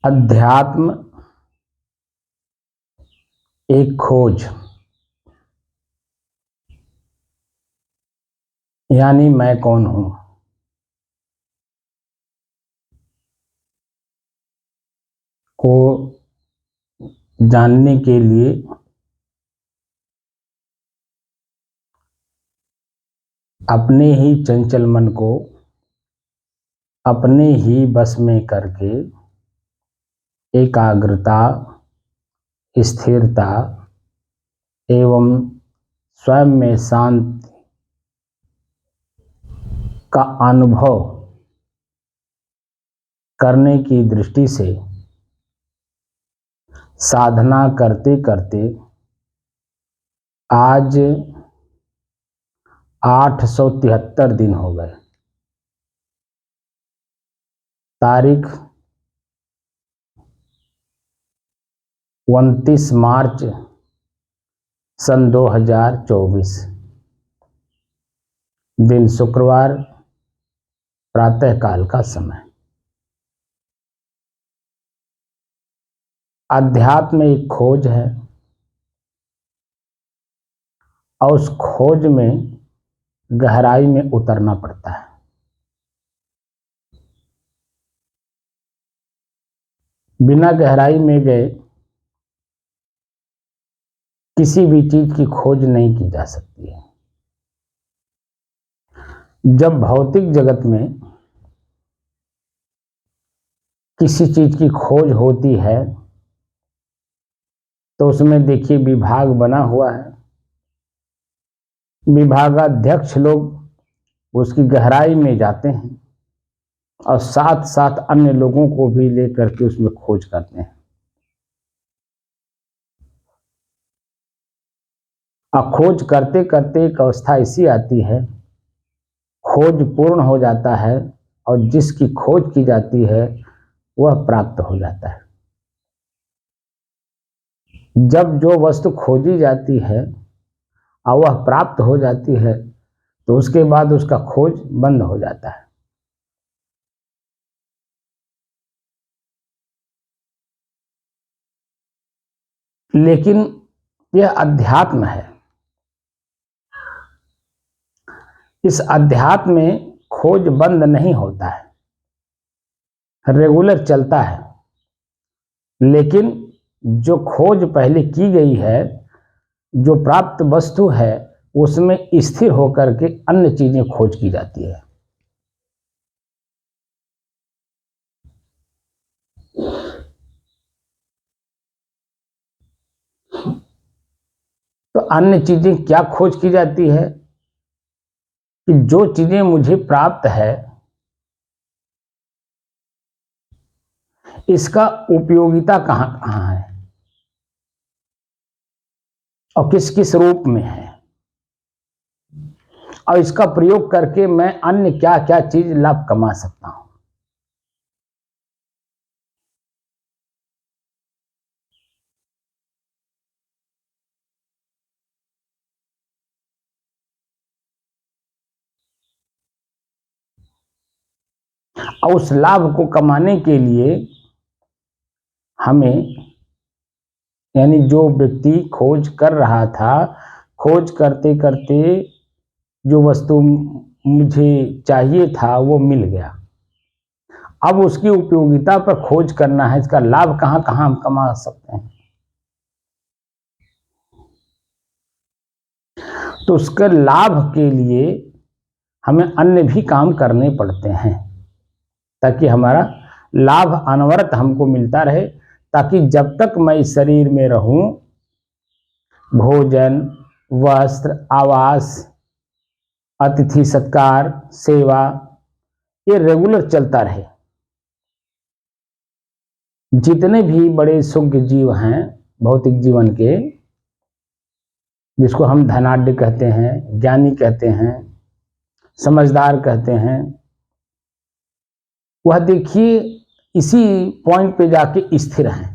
अध्यात्म एक खोज, यानी मैं कौन हूं, को जानने के लिए अपने ही चंचल मन को अपने ही बस में करके एकाग्रता, स्थिरता एवं स्वयं में शांति का अनुभव करने की दृष्टि से साधना करते करते आज 873 दिन हो गए। तारीख 29 मार्च सन 2024, दिन शुक्रवार, प्रातःकाल का समय। अध्यात्म एक खोज है और उस खोज में गहराई में उतरना पड़ता है। बिना गहराई में गए किसी भी चीज की खोज नहीं की जा सकती है। जब भौतिक जगत में किसी चीज की खोज होती है तो उसमें देखिए विभाग बना हुआ है, विभागाध्यक्ष लोग उसकी गहराई में जाते हैं और साथ साथ अन्य लोगों को भी लेकर के उसमें खोज करते हैं। और खोज करते करते एक अवस्था ऐसी आती है, खोज पूर्ण हो जाता है और जिसकी खोज की जाती है वह प्राप्त हो जाता है। जब जो वस्तु खोजी जाती है और वह प्राप्त हो जाती है तो उसके बाद उसका खोज बंद हो जाता है। लेकिन यह अध्यात्म है। इस अध्यात्म में खोज बंद नहीं होता है, रेगुलर चलता है। लेकिन जो खोज पहले की गई है, जो प्राप्त वस्तु है, उसमें स्थिर होकर के अन्य चीजें खोज की जाती है। तो अन्य चीजें क्या खोज की जाती है कि जो चीजें मुझे प्राप्त है इसका उपयोगिता कहाँ कहाँ है और किस किस रूप में है, और इसका प्रयोग करके मैं अन्य क्या क्या चीज लाभ कमा सकता हूं। और उस लाभ को कमाने के लिए हमें, यानी जो व्यक्ति खोज कर रहा था, खोज करते करते जो वस्तु मुझे चाहिए था वो मिल गया। अब उसकी उपयोगिता पर खोज करना है, इसका लाभ कहाँ कहाँ हम कमा सकते हैं। तो उसके लाभ के लिए हमें अन्य भी काम करने पड़ते हैं, ताकि हमारा लाभ अनवरत हमको मिलता रहे, ताकि जब तक मैं इस शरीर में रहूं, भोजन, वस्त्र, आवास, अतिथि सत्कार, सेवा, ये रेगुलर चलता रहे। जितने भी बड़े सुज्ञ जीव हैं भौतिक जीवन के, जिसको हम धनाढ्य कहते हैं, ज्ञानी कहते हैं, समझदार कहते हैं, वह देखिए इसी पॉइंट पे जाके स्थिर हैं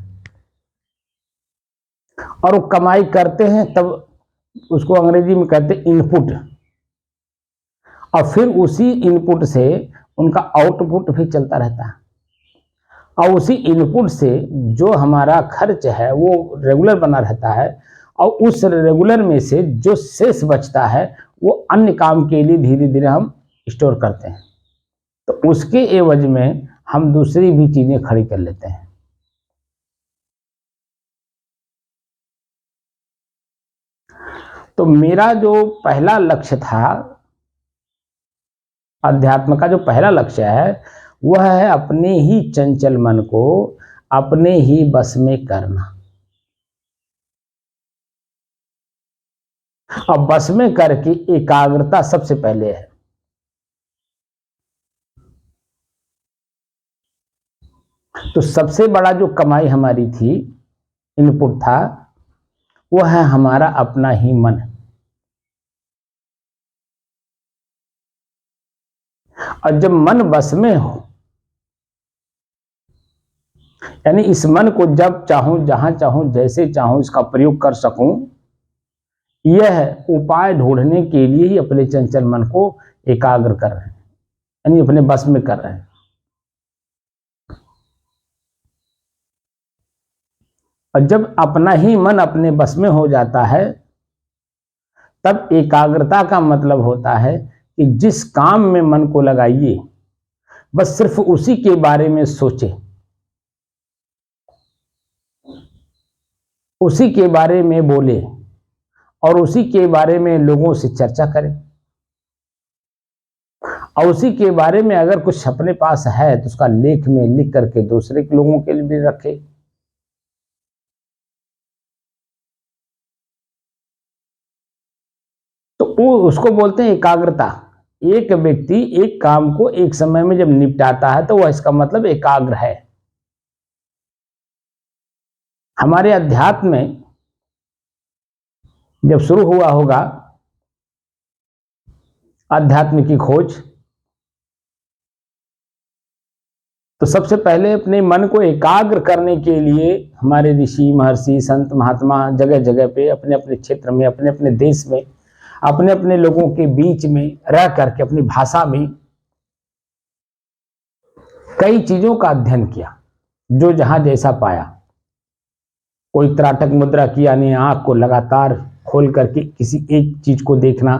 और वो कमाई करते हैं, तब उसको अंग्रेजी में कहते हैं इनपुट, और फिर उसी इनपुट से उनका आउटपुट भी चलता रहता है, और उसी इनपुट से जो हमारा खर्च है वो रेगुलर बना रहता है, और उस रेगुलर में से जो शेष बचता है वो अन्य काम के लिए धीरे धीरे हम स्टोर करते हैं, तो उसके एवज में हम दूसरी भी चीजें खड़ी कर लेते हैं। तो मेरा जो पहला लक्ष्य था, अध्यात्म का जो पहला लक्ष्य है, वह है अपने ही चंचल मन को अपने ही बस में करना, और बस में करके एकाग्रता सबसे पहले है। तो सबसे बड़ा जो कमाई हमारी थी, इनपुट था, वो है हमारा अपना ही मन। और जब मन बस में हो, यानी इस मन को जब चाहूं, जहां चाहूं, जैसे चाहूं इसका प्रयोग कर सकूं, यह उपाय ढूंढने के लिए ही अपने चंचल मन को एकाग्र कर रहे हैं, यानी अपने बस में कर रहे हैं। और जब अपना ही मन अपने बस में हो जाता है, तब एकाग्रता का मतलब होता है कि जिस काम में मन को लगाइए, बस सिर्फ उसी के बारे में सोचे, उसी के बारे में बोले, और उसी के बारे में लोगों से चर्चा करें, और उसी के बारे में अगर कुछ अपने पास है तो उसका लेख में लिख करके दूसरे लोगों के लिए भी रखे। तो वो उसको बोलते हैं एकाग्रता। एक व्यक्ति एक काम को एक समय में जब निपटाता है तो वह इसका मतलब एकाग्र है। हमारे अध्यात्म में जब शुरू हुआ होगा अध्यात्म की खोज, तो सबसे पहले अपने मन को एकाग्र करने के लिए हमारे ऋषि, महर्षि, संत, महात्मा जगह जगह पे अपने अपने क्षेत्र में, अपने अपने देश में, अपने अपने लोगों के बीच में रह करके अपनी भाषा में कई चीजों का अध्ययन किया, जो जहां जैसा पाया। कोई त्राटक मुद्रा की, यानी आंख को लगातार खोल करके किसी एक चीज को देखना,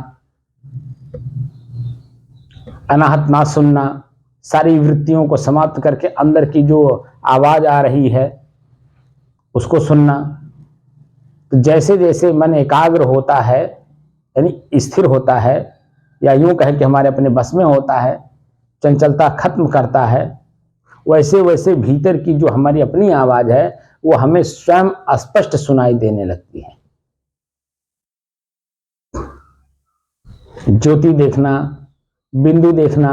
अनाहत ना सुनना, सारी वृत्तियों को समाप्त करके अंदर की जो आवाज आ रही है उसको सुनना। तो जैसे जैसे मन एकाग्र होता है, यानी स्थिर होता है, या यूं कहें कि हमारे अपने बस में होता है, चंचलता खत्म करता है, वैसे वैसे भीतर की जो हमारी अपनी आवाज है वो हमें स्वयं स्पष्ट सुनाई देने लगती है। ज्योति देखना, बिंदु देखना,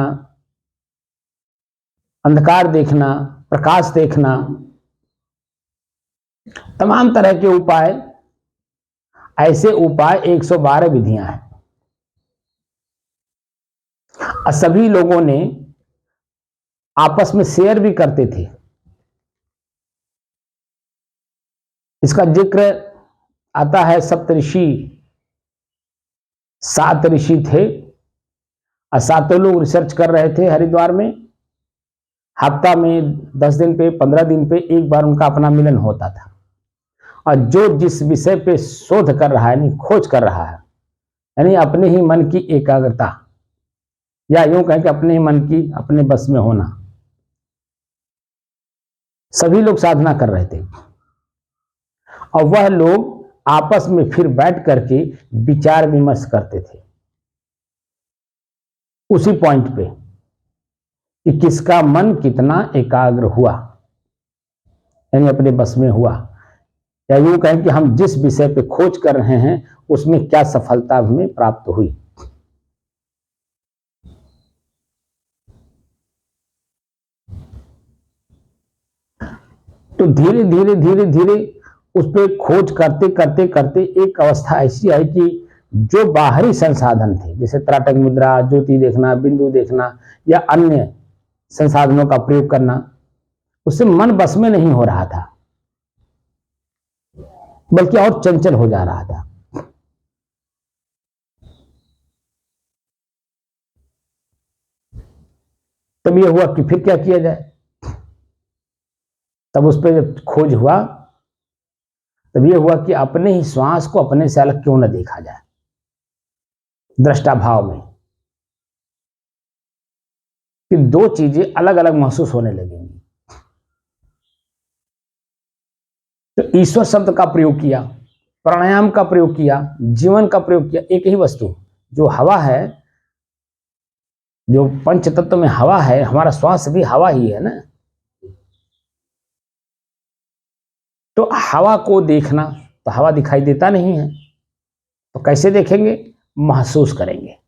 अंधकार देखना, प्रकाश देखना, तमाम तरह के उपाय, ऐसे उपाय 112 विधियां हैं, और सभी लोगों ने आपस में शेयर भी करते थे। इसका जिक्र आता है सप्तऋषि, 7 ऋषि थे, और 7 लोग रिसर्च कर रहे थे हरिद्वार में। हफ्ता में 10 दिन पे, 15 दिन पे एक बार उनका अपना मिलन होता था, और जो जिस विषय पे शोध कर रहा है, यानी खोज कर रहा है, यानी अपने ही मन की एकाग्रता, या यूं कहें कि अपने ही मन की अपने बस में होना, सभी लोग साधना कर रहे थे। और वह लोग आपस में फिर बैठ करके विचार विमर्श करते थे उसी पॉइंट पे कि किसका मन कितना एकाग्र हुआ, यानी अपने बस में हुआ, या यूं कहें कि हम जिस विषय पे खोज कर रहे हैं उसमें क्या सफलता हमें प्राप्त हुई। तो धीरे धीरे धीरे धीरे उस पर खोज करते करते करते एक अवस्था ऐसी आई कि जो बाहरी संसाधन थे, जैसे त्राटक मुद्रा, ज्योति देखना, बिंदु देखना या अन्य संसाधनों का प्रयोग करना, उससे मन बस में नहीं हो रहा था, बल्कि और चंचल हो जा रहा था। तब यह हुआ कि फिर क्या किया जाए। तब उस पर जब खोज हुआ तब यह हुआ कि अपने ही श्वास को अपने से अलग क्यों न देखा जाए, दृष्टा भाव में, कि दो चीजें अलग अलग महसूस होने लगेंगी। तो ईश्वर शब्द का प्रयोग किया, प्राणायाम का प्रयोग किया, जीवन का प्रयोग किया। एक ही वस्तु जो हवा है, जो पंच तत्व में हवा है, हमारा श्वास भी हवा ही है ना। तो हवा को देखना, तो हवा दिखाई देता नहीं है, तो कैसे देखेंगे? महसूस करेंगे।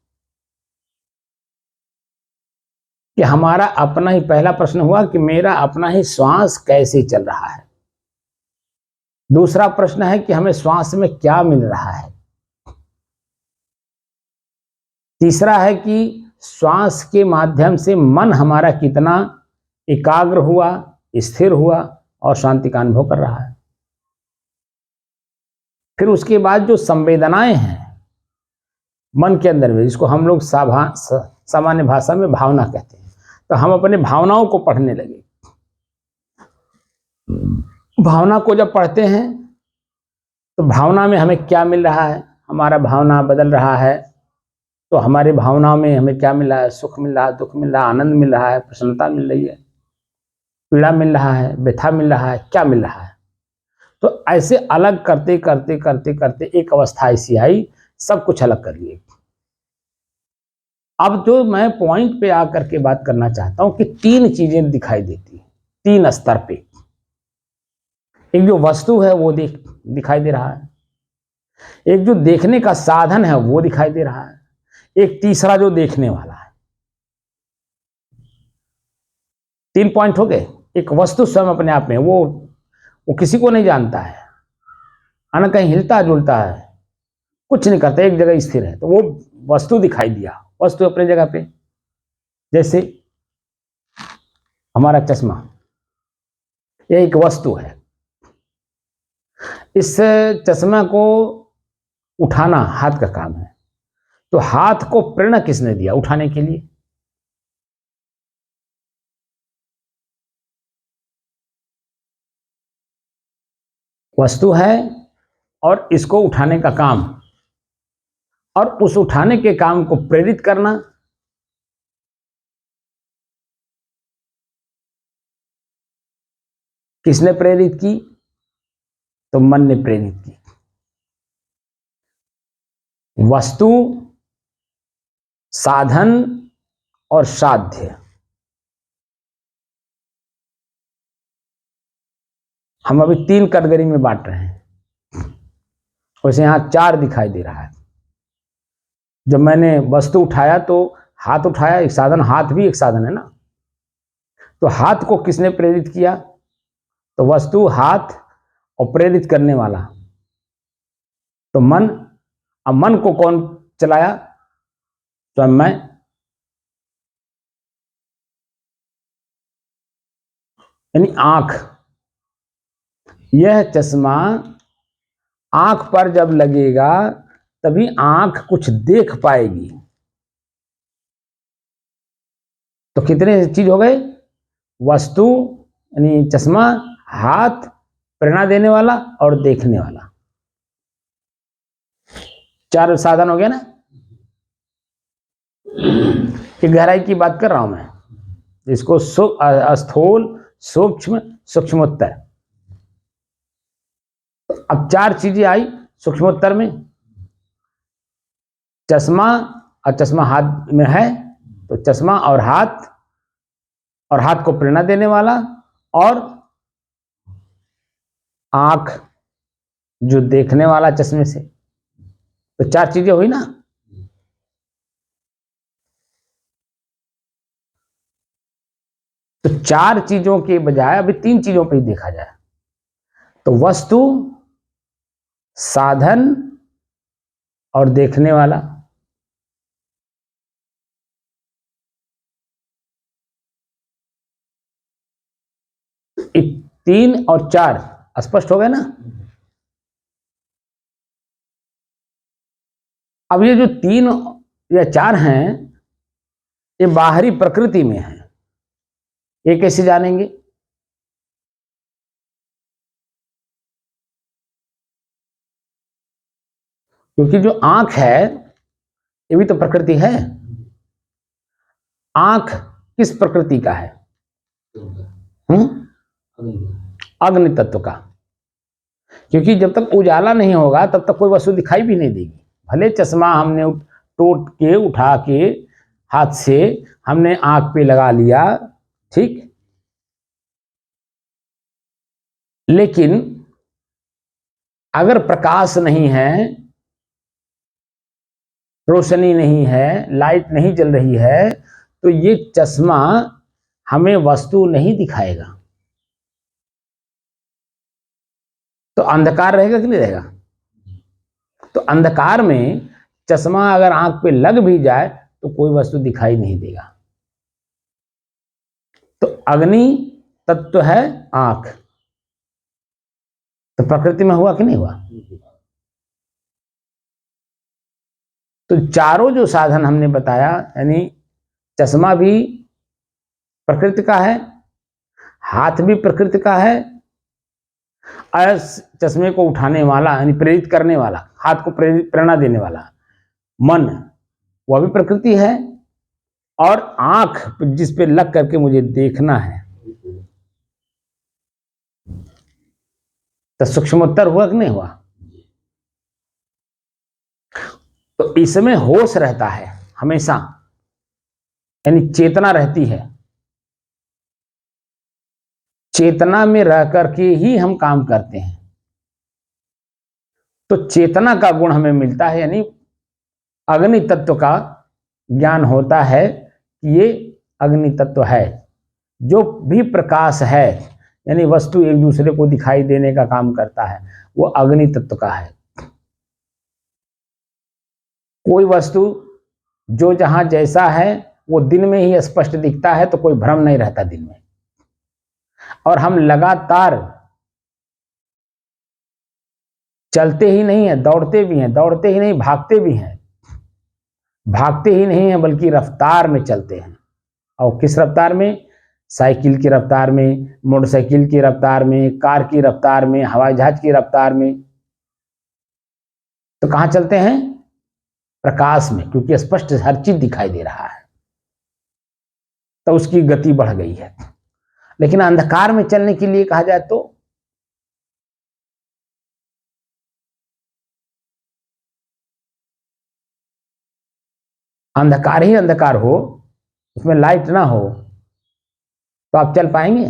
कि हमारा अपना ही, पहला प्रश्न हुआ कि मेरा अपना ही श्वास कैसे चल रहा है। दूसरा प्रश्न है कि हमें श्वास में क्या मिल रहा है। तीसरा है कि श्वास के माध्यम से मन हमारा कितना एकाग्र हुआ, स्थिर हुआ और शांति का अनुभव कर रहा है। फिर उसके बाद जो संवेदनाएं हैं मन के अंदर में, जिसको हम लोग सामान्य भाषा में भावना कहते हैं, तो हम अपने भावनाओं को पढ़ने लगे। भावना को जब पढ़ते हैं तो भावना में हमें क्या मिल रहा है, हमारा भावना बदल रहा है, तो हमारे भावनाओं में हमें क्या मिल रहा है? सुख मिल रहा है, दुख मिल रहा है, आनंद मिल रहा है, प्रसन्नता मिल रही है, पीड़ा मिल रहा है, व्यथा मिल रहा है, क्या मिल रहा है? तो ऐसे अलग करते करते करते करते एक अवस्था ऐसी आई, सब कुछ अलग कर लिए। अब जो मैं पॉइंट पे आकर के बात करना चाहता हूं कि तीन चीजें दिखाई देती हैं, तीन स्तर पे। एक जो वस्तु है वो दिखाई दे रहा है, एक जो देखने का साधन है वो दिखाई दे रहा है, एक तीसरा जो देखने वाला है। तीन पॉइंट हो गए। एक वस्तु स्वयं अपने आप में, वो किसी को नहीं जानता है, आना कहीं हिलता जुलता है, कुछ नहीं करता, एक जगह स्थिर है, तो वो वस्तु दिखाई दिया। वस्तु अपनी जगह पे, जैसे हमारा चश्मा, यह एक वस्तु है। इस चश्मा को उठाना हाथ का काम है, तो हाथ को प्रेरणा किसने दिया उठाने के लिए? वस्तु है और इसको उठाने का काम, और उस उठाने के काम को प्रेरित करना किसने प्रेरित की? तो मन ने प्रेरित की। वस्तु, साधन और साध्य, हम अभी तीन कैटेगरी में बांट रहे हैं, वैसे यहां चार दिखाई दे रहा है। जब मैंने वस्तु उठाया तो हाथ उठाया, एक साधन, हाथ भी एक साधन है ना। तो हाथ को किसने प्रेरित किया? तो वस्तु, हाथ और प्रेरित करने वाला तो मन। अब मन को कौन चलाया? तो मैं। यानी आंख, यह चश्मा आंख पर जब लगेगा तभी आंख कुछ देख पाएगी। तो कितने चीज हो गए? वस्तु यानी चश्मा, हाथ प्रेरणा देने वाला और देखने वाला, चार साधन हो गया ना। कि गहराई की बात कर रहा हूं मैं, इसको स्थूल, सूक्ष्म, सूक्ष्मोत्तर। अब चार चीजें आई सूक्ष्मोत्तर में चश्मा, और चश्मा हाथ में है तो चश्मा और हाथ को प्रेरणा देने वाला, और आंख जो देखने वाला चश्मे से, तो 4 चीजें हुई ना। तो 4 चीजों के बजाय अभी 3 चीजों पर ही देखा जाए तो वस्तु, साधन और देखने वाला। ये 3 और 4 स्पष्ट हो गए ना। अब ये जो 3 या 4 हैं ये बाहरी प्रकृति में है, ये कैसे जानेंगे? क्योंकि जो आंख है ये भी तो प्रकृति है। आंख किस प्रकृति का है? अग्नि तत्व का। क्योंकि जब तक उजाला नहीं होगा तब तक कोई वस्तु दिखाई भी नहीं देगी। भले चश्मा हमने टोट के उठा के हाथ से हमने आंख पे लगा लिया, ठीक, लेकिन अगर प्रकाश नहीं है, रोशनी नहीं है, लाइट नहीं जल रही है, तो ये चश्मा हमें वस्तु नहीं दिखाएगा। तो अंधकार रहेगा कि नहीं रहेगा? तो अंधकार में चश्मा अगर आंख पे लग भी जाए तो कोई वस्तु दिखाई नहीं देगा। तो अग्नि तत्व है आंख, तो प्रकृति में हुआ कि नहीं हुआ? तो चारों जो साधन हमने बताया, यानी चश्मा भी प्रकृति का है, हाथ भी प्रकृति का है, और चश्मे को उठाने वाला यानी प्रेरित करने वाला, हाथ को प्रेरणा देने वाला मन, वह भी प्रकृति है, और आंख जिस पे लग करके मुझे देखना है, तो सूक्ष्मोत्तर हुआ कि नहीं हुआ? तो इसमें होश रहता है हमेशा, यानी चेतना रहती है। चेतना में रह करके ही हम काम करते हैं। तो चेतना का गुण हमें मिलता है, यानी अग्नि तत्व का ज्ञान होता है कि ये अग्नि तत्व है। जो भी प्रकाश है यानी वस्तु एक दूसरे को दिखाई देने का काम करता है, वो अग्नि तत्व का है। कोई वस्तु जो जहां जैसा है वो दिन में ही स्पष्ट दिखता है, तो कोई भ्रम नहीं रहता दिन में। और हम लगातार चलते ही नहीं है, दौड़ते भी हैं, दौड़ते ही नहीं भागते भी हैं, भागते ही नहीं है बल्कि रफ्तार में चलते हैं। और किस रफ्तार में? साइकिल की रफ्तार में, मोटरसाइकिल की रफ्तार में, कार की रफ्तार में, हवाई जहाज की रफ्तार में। तो कहां चलते हैं? प्रकाश में, क्योंकि स्पष्ट हर चीज दिखाई दे रहा है, तो उसकी गति बढ़ गई है। लेकिन अंधकार में चलने के लिए कहा जाए तो अंधकार ही अंधकार हो, उसमें लाइट ना हो, तो आप चल पाएंगे?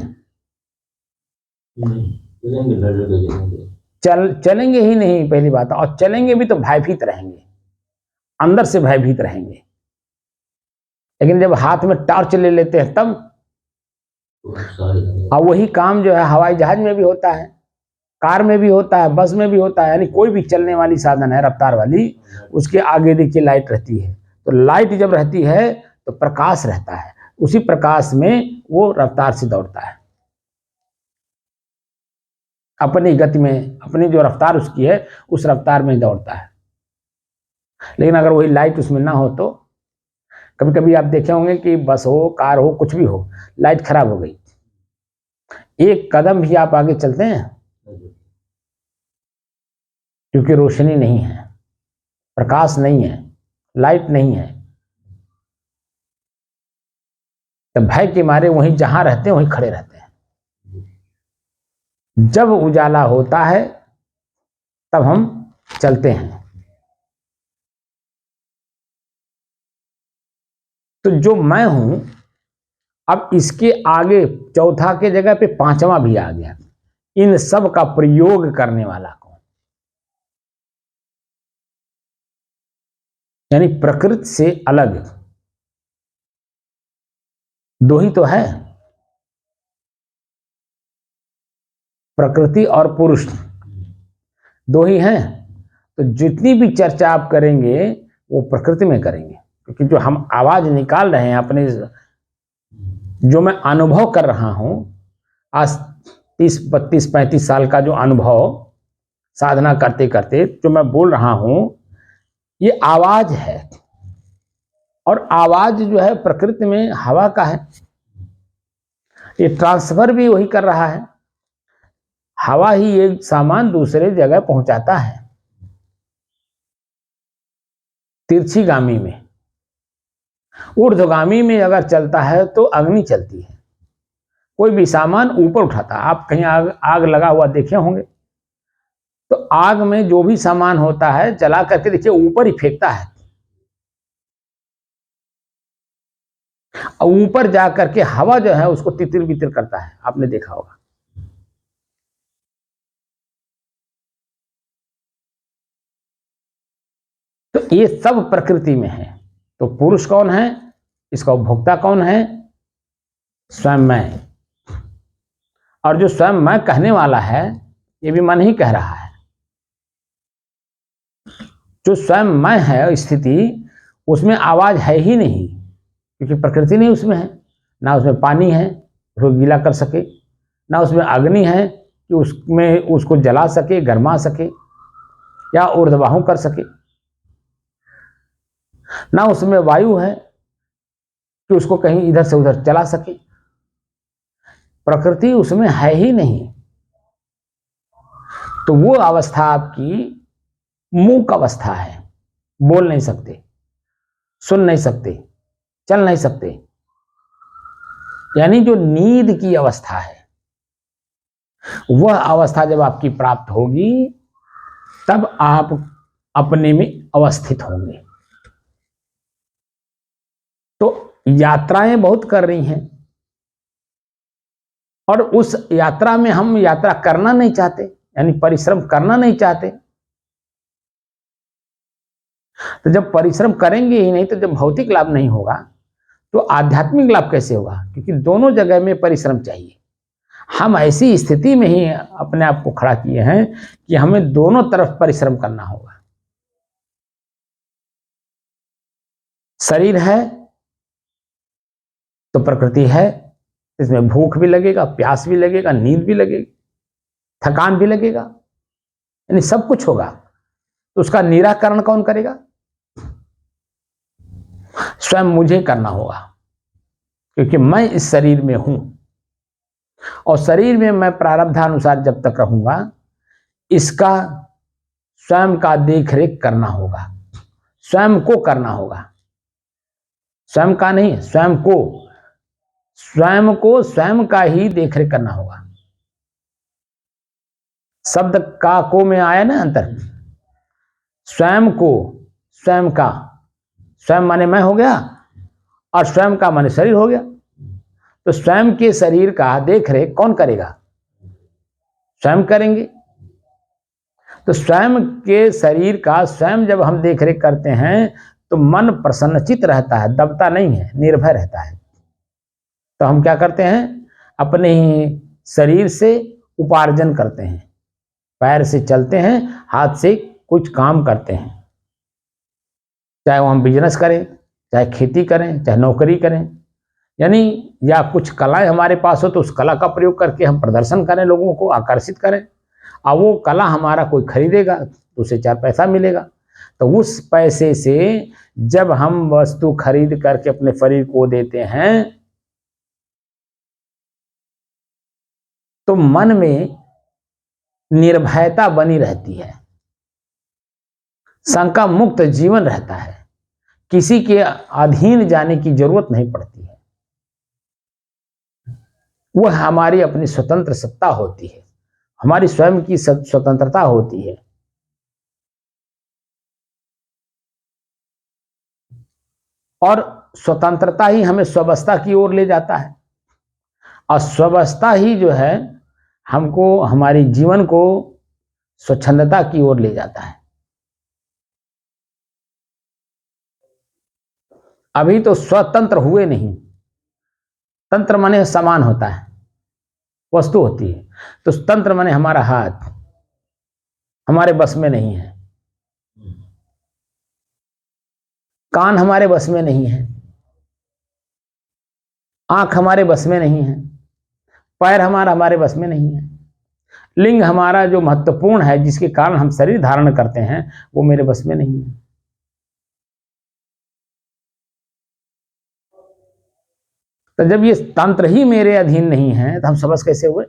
चलेंगे ही नहीं, पहली बात। और चलेंगे भी तो भयभीत रहेंगे, अंदर से भयभीत रहेंगे। लेकिन जब हाथ में टॉर्च ले लेते हैं तब, और वही काम जो है हवाई जहाज में भी होता है, कार में भी होता है, बस में भी होता है, यानी कोई भी चलने वाली साधन है रफ्तार वाली, उसके आगे देखिए लाइट रहती है। तो लाइट जब रहती है तो प्रकाश रहता है, उसी प्रकाश में वो रफ्तार से दौड़ता है, अपनी गति में, अपनी जो रफ्तार उसकी है उस रफ्तार में दौड़ता है। लेकिन अगर वही लाइट उसमें ना हो तो, कभी कभी आप देखे होंगे कि बस हो, कार हो, कुछ भी हो, लाइट खराब हो गई, एक कदम भी आप आगे चलते हैं क्योंकि रोशनी नहीं है, प्रकाश नहीं है, लाइट नहीं है। तो भय के मारे वहीं जहां रहते हैं वहीं खड़े रहते हैं। जब उजाला होता है तब हम चलते हैं। तो जो मैं हूं, अब इसके आगे चौथा के जगह पे पांचवा भी आ गया। इन सब का प्रयोग करने वाला कौन? यानी प्रकृति से अलग दो ही तो है, प्रकृति और पुरुष दो ही हैं। तो जितनी भी चर्चा आप करेंगे वो प्रकृति में करेंगे, क्योंकि जो हम आवाज निकाल रहे हैं अपने, जो मैं अनुभव कर रहा हूं आज 30, 32, 35 साल का जो अनुभव साधना करते करते जो मैं बोल रहा हूं, ये आवाज है। और आवाज जो है प्रकृति में हवा का है, ये ट्रांसफर भी वही कर रहा है। हवा ही एक सामान दूसरे जगह पहुंचाता है। तिरछीगामी में, ऊर्ध्वगामी में अगर चलता है तो अग्नि चलती है। कोई भी सामान ऊपर उठाता है, आप कहीं आग लगा हुआ देखे होंगे, तो आग में जो भी सामान होता है जला करके देखिए ऊपर ही फेंकता है, और ऊपर जा करके हवा जो है उसको तितिर बितिर करता है, आपने देखा होगा। तो ये सब प्रकृति में है। तो पुरुष कौन है, इसका उपभोक्ता कौन है? स्वयं मैं। और जो स्वयं मैं कहने वाला है ये भी मन ही कह रहा है। जो स्वयं मैं है स्थिति, उसमें आवाज है ही नहीं, क्योंकि प्रकृति नहीं उसमें है। ना उसमें पानी है उसको गीला कर सके, ना उसमें अग्नि है कि उसमें उसको जला सके, गरमा सके या ऊर्ध्ववाहु कर सके, ना उसमें वायु है कि उसको कहीं इधर से उधर चला सके। प्रकृति उसमें है ही नहीं। तो वो अवस्था आपकी मूक अवस्था है, बोल नहीं सकते, सुन नहीं सकते, चल नहीं सकते। यानी जो नींद की अवस्था है, वह अवस्था जब आपकी प्राप्त होगी तब आप अपने में अवस्थित होंगे। तो यात्राएं बहुत कर रही हैं, और उस यात्रा में हम यात्रा करना नहीं चाहते, यानी परिश्रम करना नहीं चाहते। तो जब परिश्रम करेंगे ही नहीं, तो जब भौतिक लाभ नहीं होगा तो आध्यात्मिक लाभ कैसे होगा? क्योंकि दोनों जगह में परिश्रम चाहिए। हम ऐसी स्थिति में ही अपने आप को खड़ा किए हैं कि हमें दोनों तरफ परिश्रम करना होगा। शरीर है तो प्रकृति है, इसमें भूख भी लगेगा, प्यास भी लगेगा, नींद भी लगेगी, थकान भी लगेगा, यानी सब कुछ होगा। तो उसका निराकरण कौन करेगा? स्वयं मुझे करना होगा, क्योंकि मैं इस शरीर में हूं, और शरीर में मैं प्रारब्धानुसार जब तक रहूंगा इसका स्वयं का देखरेख करना होगा, स्वयं को करना होगा। स्वयं का नहीं, स्वयं को, स्वयं को स्वयं का ही देखरेख करना होगा। शब्द का को में आया ना अंतर, स्वयं को, स्वयं का, स्वयं माने मैं हो गया, और स्वयं का माने शरीर हो गया। तो स्वयं के शरीर का देखरेख कौन करेगा? स्वयं करेंगे। तो स्वयं के शरीर का स्वयं जब हम देखरेख करते हैं तो मन प्रसन्नचित रहता है, दबता नहीं है, निर्भय रहता है। तो हम क्या करते हैं? अपने ही शरीर से उपार्जन करते हैं, पैर से चलते हैं, हाथ से कुछ काम करते हैं, चाहे वो हम बिजनेस करें, चाहे खेती करें, चाहे नौकरी करें, यानी या कुछ कलाएं हमारे पास हो तो उस कला का प्रयोग करके हम प्रदर्शन करें, लोगों को आकर्षित करें, और वो कला हमारा कोई खरीदेगा तो उसे 4 पैसा मिलेगा। तो उस पैसे से जब हम वस्तु खरीद करके अपने शरीर को देते हैं तो मन में निर्भयता बनी रहती है, शंका मुक्त जीवन रहता है, किसी के अधीन जाने की जरूरत नहीं पड़ती है। वह हमारी अपनी स्वतंत्र सत्ता होती है, हमारी स्वयं की स्वतंत्रता होती है। और स्वतंत्रता ही हमें स्वावस्था की ओर ले जाता है, और स्वावस्था ही जो है हमको, हमारे जीवन को स्वच्छंदता की ओर ले जाता है। अभी तो स्वतंत्र हुए नहीं, तंत्र माने समान होता है, वस्तु होती है, तो तंत्र माने हमारा हाथ हमारे बस में नहीं है, कान हमारे बस में नहीं है, आंख हमारे बस में नहीं है, पैर हमारे बस में नहीं है, लिंग हमारा जो महत्वपूर्ण है, जिसके कारण हम शरीर धारण करते हैं, वो मेरे बस में नहीं है। तो जब ये तंत्र ही मेरे अधीन नहीं है तो हम सबस कैसे हुए?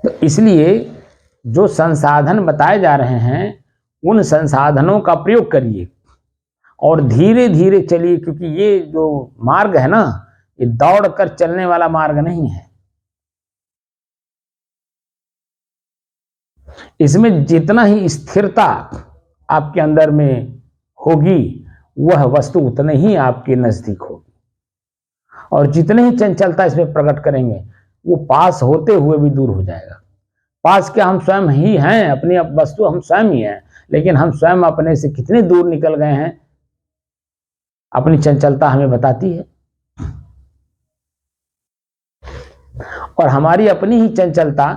तो इसलिए जो संसाधन बताए जा रहे हैं, उन संसाधनों का प्रयोग करिए और धीरे धीरे चलिए, क्योंकि ये जो मार्ग है ना, ये दौड़ कर चलने वाला मार्ग नहीं है। इसमें जितना ही स्थिरता आपके अंदर में होगी, वह वस्तु उतने ही आपके नजदीक होगी, और जितने ही चंचलता इसमें प्रकट करेंगे, वो पास होते हुए भी दूर हो जाएगा। पास क्या, हम स्वयं ही हैं, अपनी वस्तु हम स्वयं ही हैं, लेकिन हम स्वयं अपने से कितने दूर निकल गए हैं, अपनी चंचलता हमें बताती है। और हमारी अपनी ही चंचलता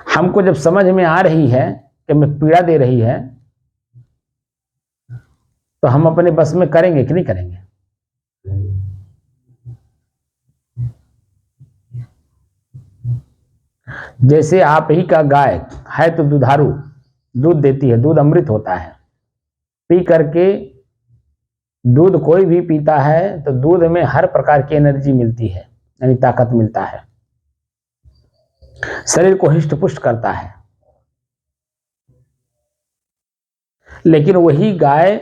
हमको जब समझ में आ रही है कि हमें पीड़ा दे रही है, तो हम अपने बस में करेंगे कि नहीं करेंगे? जैसे आप ही का गाय है तो दुधारू, दूध देती है, दूध अमृत होता है, पी करके दूध कोई भी पीता है तो दूध में हर प्रकार की एनर्जी मिलती है, यानी ताकत मिलता है, शरीर को हिष्ट पुष्ट करता है। लेकिन वही गाय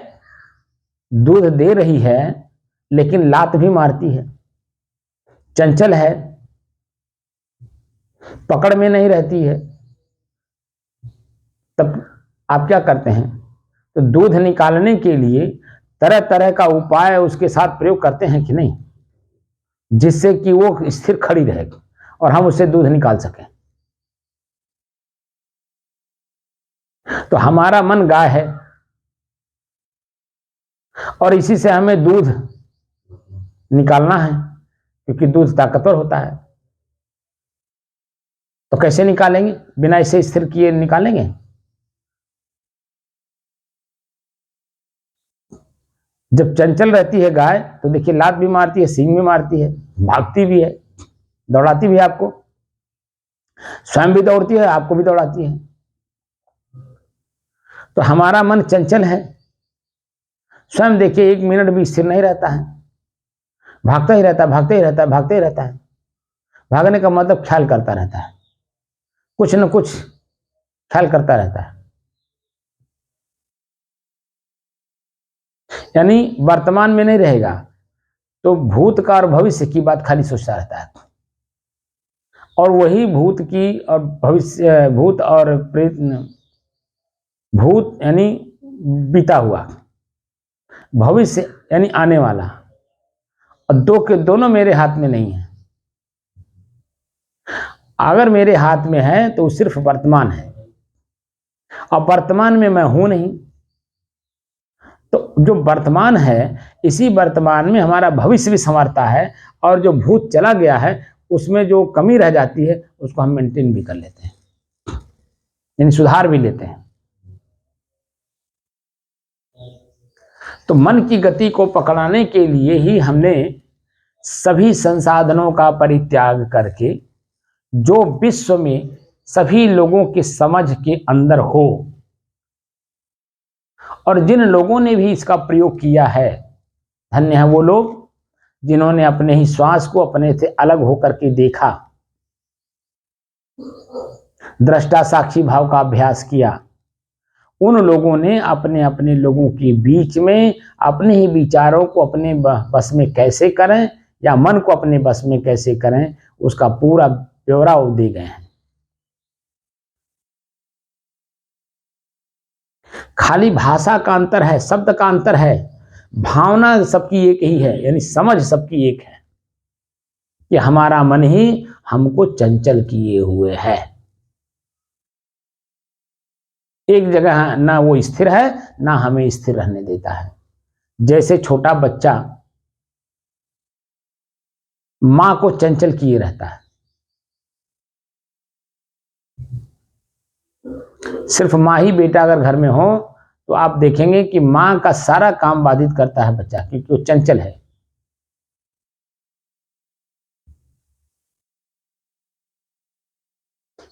दूध दे रही है, लेकिन लात भी मारती है, चंचल है, पकड़ में नहीं रहती है। तब आप क्या करते हैं? तो दूध निकालने के लिए तरह तरह का उपाय उसके साथ प्रयोग करते हैं कि नहीं, जिससे कि वो स्थिर खड़ी रहे और हम उससे दूध निकाल सकें। तो हमारा मन गाय है, और इसी से हमें दूध निकालना है, क्योंकि दूध ताकतवर होता है। तो कैसे निकालेंगे? बिना इसे स्थिर किए निकालेंगे? जब चंचल रहती है गाय, तो देखिए लात भी मारती है, सींग भी मारती है, भागती भी है, दौड़ाती भी है, आपको स्वयं भी दौड़ती है, आपको भी दौड़ाती है। तो हमारा मन चंचल है, स्वयं देखिए 1 मिनट भी स्थिर नहीं रहता है, भागता ही रहता है, भागते ही रहता है, भागते ही रहता है। भागने का मतलब ख्याल करता रहता है, कुछ न कुछ ख्याल करता रहता है, यानी वर्तमान में नहीं रहेगा, तो भूत का और भविष्य की बात खाली सोचता रहता है, और वही भूत की और भविष्य, भूत और प्रेत, भूत यानी बीता हुआ, भविष्य यानी आने वाला, और दो के दोनों मेरे हाथ में नहीं है। अगर मेरे हाथ में है तो सिर्फ वर्तमान है, और वर्तमान में मैं हूं नहीं। तो जो वर्तमान है, इसी वर्तमान में हमारा भविष्य भी संवारता है, और जो भूत चला गया है उसमें जो कमी रह जाती है उसको हम मेंटेन भी कर लेते हैं, यानी सुधार भी लेते हैं। तो मन की गति को पकड़ाने के लिए ही हमने सभी संसाधनों का परित्याग करके, जो विश्व में सभी लोगों की समझ के अंदर हो, और जिन लोगों ने भी इसका प्रयोग किया है, धन्य है वो लोग जिन्होंने अपने ही श्वास को अपने से अलग होकर के देखा, दृष्टा साक्षी भाव का अभ्यास किया। उन लोगों ने अपने अपने लोगों के बीच में अपने ही विचारों को अपने बस में कैसे करें, या मन को अपने बस में कैसे करें, उसका पूरा ब्यौरा वो दे गए हैं। खाली भाषा का अंतर है, शब्द का अंतर है, भावना सबकी एक ही है, यानी समझ सबकी एक है कि हमारा मन ही हमको चंचल किए हुए है। एक जगह ना वो स्थिर है, ना हमें स्थिर रहने देता है। जैसे छोटा बच्चा मां को चंचल किए रहता है, सिर्फ माँ ही बेटा अगर घर में हो तो आप देखेंगे कि माँ का सारा काम बाधित करता है बच्चा, क्योंकि वो चंचल है।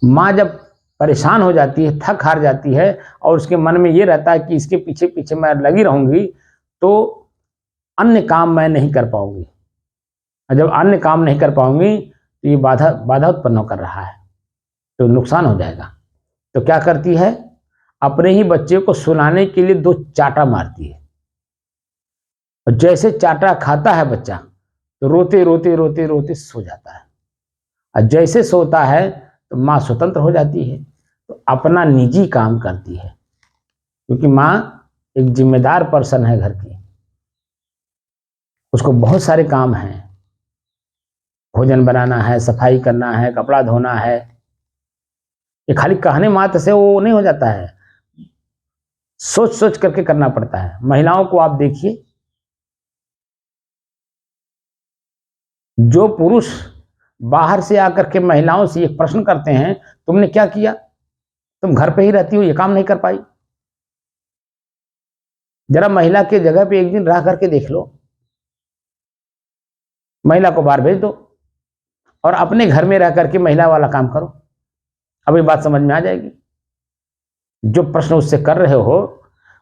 माँ जब परेशान हो जाती है, थक हार जाती है और उसके मन में ये रहता है कि इसके पीछे पीछे मैं लगी रहूंगी तो अन्य काम मैं नहीं कर पाऊंगी, और जब अन्य काम नहीं कर पाऊंगी तो ये बाधा बाधा उत्पन्न कर रहा है, तो नुकसान हो जाएगा। तो क्या करती है, अपने ही बच्चे को सुलाने के लिए 2 चाटा मारती है, और जैसे चाटा खाता है बच्चा तो रोते रोते रोते रोते सो जाता है, और जैसे सोता है तो माँ स्वतंत्र हो जाती है, तो अपना निजी काम करती है, क्योंकि माँ एक जिम्मेदार पर्सन है घर की, उसको बहुत सारे काम हैं, भोजन बनाना है, सफाई करना है, कपड़ा धोना है। ये खाली कहने मात्र से वो नहीं हो जाता है, सोच सोच करके करना पड़ता है। महिलाओं को आप देखिए, जो पुरुष बाहर से आकर के महिलाओं से एक प्रश्न करते हैं, तुमने क्या किया, तुम घर पे ही रहती हो, ये काम नहीं कर पाई। जरा महिला के जगह पे एक दिन रह करके देख लो, महिला को बाहर भेज दो और अपने घर में रह करके महिला वाला काम करो, अभी बात समझ में आ जाएगी। जो प्रश्न उससे कर रहे हो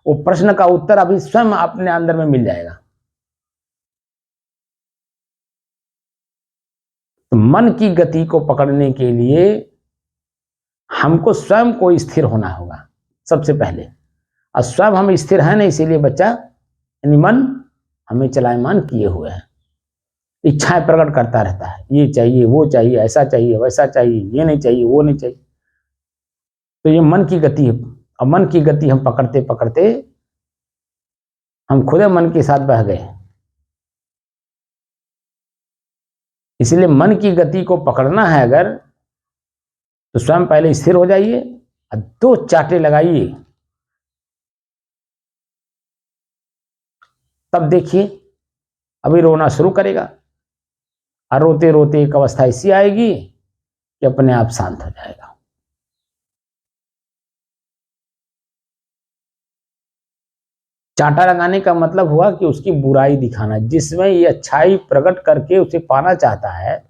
वो प्रश्न का उत्तर अभी स्वयं अपने अंदर में मिल जाएगा। तो मन की गति को पकड़ने के लिए हमको स्वयं को स्थिर होना होगा सबसे पहले, और स्वयं हम स्थिर हैं नहीं, इसीलिए बच्चा यानी मन हमें चलायमान किए हुए है, इच्छाएं प्रकट करता रहता है, ये चाहिए वो चाहिए, ऐसा चाहिए वैसा चाहिए, ये नहीं चाहिए वो नहीं चाहिए। तो ये मन की गति है, और मन की गति हम पकड़ते पकड़ते हम खुद मन के साथ बह गए। इसलिए मन की गति को पकड़ना है अगर, तो स्वयं पहले स्थिर हो जाइए और 2 चाटे लगाइए, तब देखिए अभी रोना शुरू करेगा, और रोते रोते एक अवस्था ऐसी आएगी कि अपने आप शांत हो जाएगा। चांटा लगाने का मतलब हुआ कि उसकी बुराई दिखाना, जिसमें ये अच्छाई प्रकट करके उसे पाना चाहता है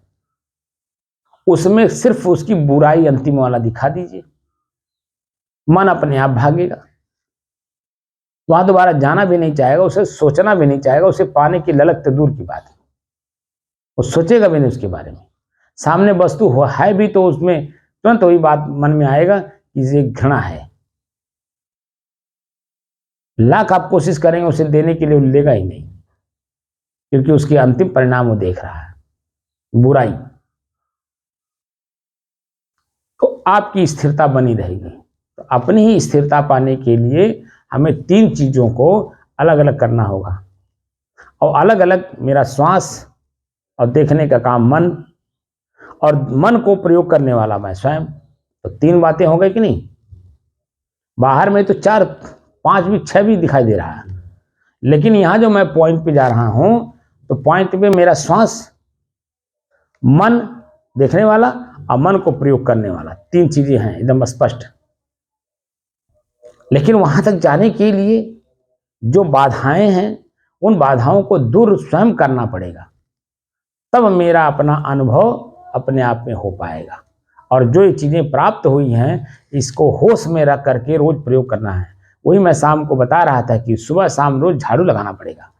उसमें सिर्फ उसकी बुराई अंतिम वाला दिखा दीजिए, मन अपने आप भागेगा, वहां दोबारा जाना भी नहीं चाहेगा, उसे सोचना भी नहीं चाहेगा, उसे पाने की ललक तो दूर की बात है, वो सोचेगा भी नहीं उसके बारे में। सामने वस्तु है भी तो उसमें तुरंत वही बात मन में आएगा कि ये घृणा है, लाख आप कोशिश करेंगे उसे देने के लिए, लेगा ही नहीं, क्योंकि उसके अंतिम परिणाम वो देख रहा है, बुराई। तो आपकी स्थिरता बनी रहेगी। तो अपनी ही स्थिरता पाने के लिए हमें 3 चीजों को अलग अलग करना होगा, और अलग अलग मेरा श्वास और देखने का काम मन, और मन को प्रयोग करने वाला मैं स्वयं। तो 3 बातें हो गई कि नहीं। बाहर में तो 4 5 भी 6 भी दिखाई दे रहा है, लेकिन यहां जो मैं पॉइंट पे जा रहा हूं तो पॉइंट पे मेरा श्वास, मन देखने वाला और मन को प्रयोग करने वाला, 3 चीजें हैं एकदम स्पष्ट। लेकिन वहां तक जाने के लिए जो बाधाएं हैं उन बाधाओं को दूर स्वयं करना पड़ेगा, तब मेरा अपना अनुभव अपने आप में हो पाएगा। और जो ये चीजें प्राप्त हुई हैं इसको होश में रख करके रोज प्रयोग करना है। वही मैं शाम को बता रहा था कि सुबह शाम रोज झाड़ू लगाना पड़ेगा।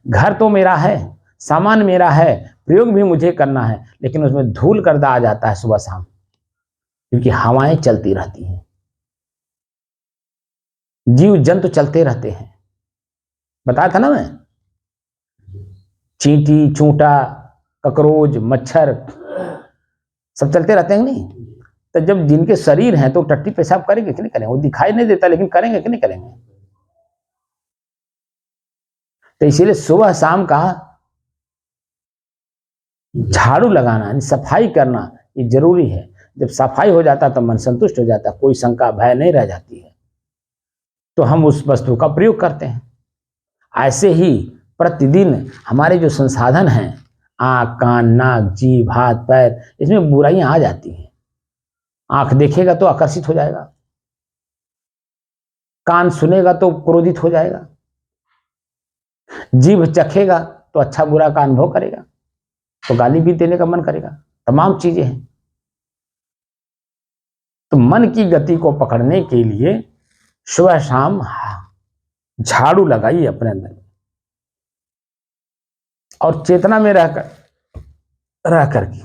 घर तो मेरा है, सामान मेरा है, प्रयोग भी मुझे करना है, लेकिन उसमें धूल गर्दा आ जाता है सुबह शाम, क्योंकि हवाएं चलती रहती हैं, जीव जंतु चलते रहते हैं। बताया था ना मैं, चींटी, चूंटा, ककरोच, मच्छर सब चलते रहते हैं नहीं। तो जब जिनके शरीर हैं तो टट्टी पेशाब करेंगे कि नहीं करेंगे, वो दिखाई नहीं देता लेकिन करेंगे कि नहीं करेंगे। तो इसीलिए सुबह शाम का झाड़ू लगाना यानी सफाई करना ये जरूरी है। जब सफाई हो जाता तो मन संतुष्ट हो जाता, कोई शंका भय नहीं रह जाती है, तो हम उस वस्तु का प्रयोग करते हैं। ऐसे ही प्रतिदिन हमारे जो संसाधन हैं, आँख, कान, नाक, जीभ, हाथ, पैर, इसमें बुराइयां आ जाती हैं। आँख देखेगा तो आकर्षित हो जाएगा, कान सुनेगा तो क्रोधित हो जाएगा, जीभ चखेगा तो अच्छा बुरा का अनुभव करेगा, तो गाली भी देने का मन करेगा, तमाम चीजें हैं। तो मन की गति को पकड़ने के लिए सुबह शाम झाड़ू लगाइए अपने अंदर और चेतना में रह करके,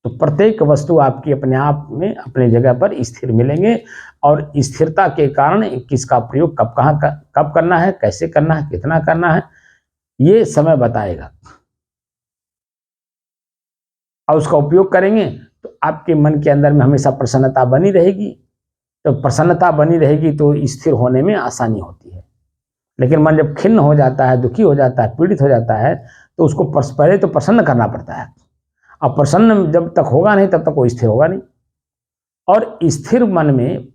तो प्रत्येक वस्तु आपकी अपने आप में अपनी जगह पर स्थिर मिलेंगे। और स्थिरता के कारण किसका प्रयोग कब कहाँ कब करना है, कैसे करना है, कितना करना है, ये समय बताएगा। और उसका उपयोग करेंगे तो आपके मन के अंदर में हमेशा प्रसन्नता बनी रहेगी। तो प्रसन्नता बनी रहेगी तो स्थिर होने में आसानी होती है। लेकिन मन जब खिन्न हो जाता है, दुखी हो जाता है, पीड़ित हो जाता है, तो उसको पहले तो प्रसन्न करना पड़ता है। अब प्रसन्न जब तक होगा नहीं तब तक वो स्थिर होगा नहीं। और स्थिर मन में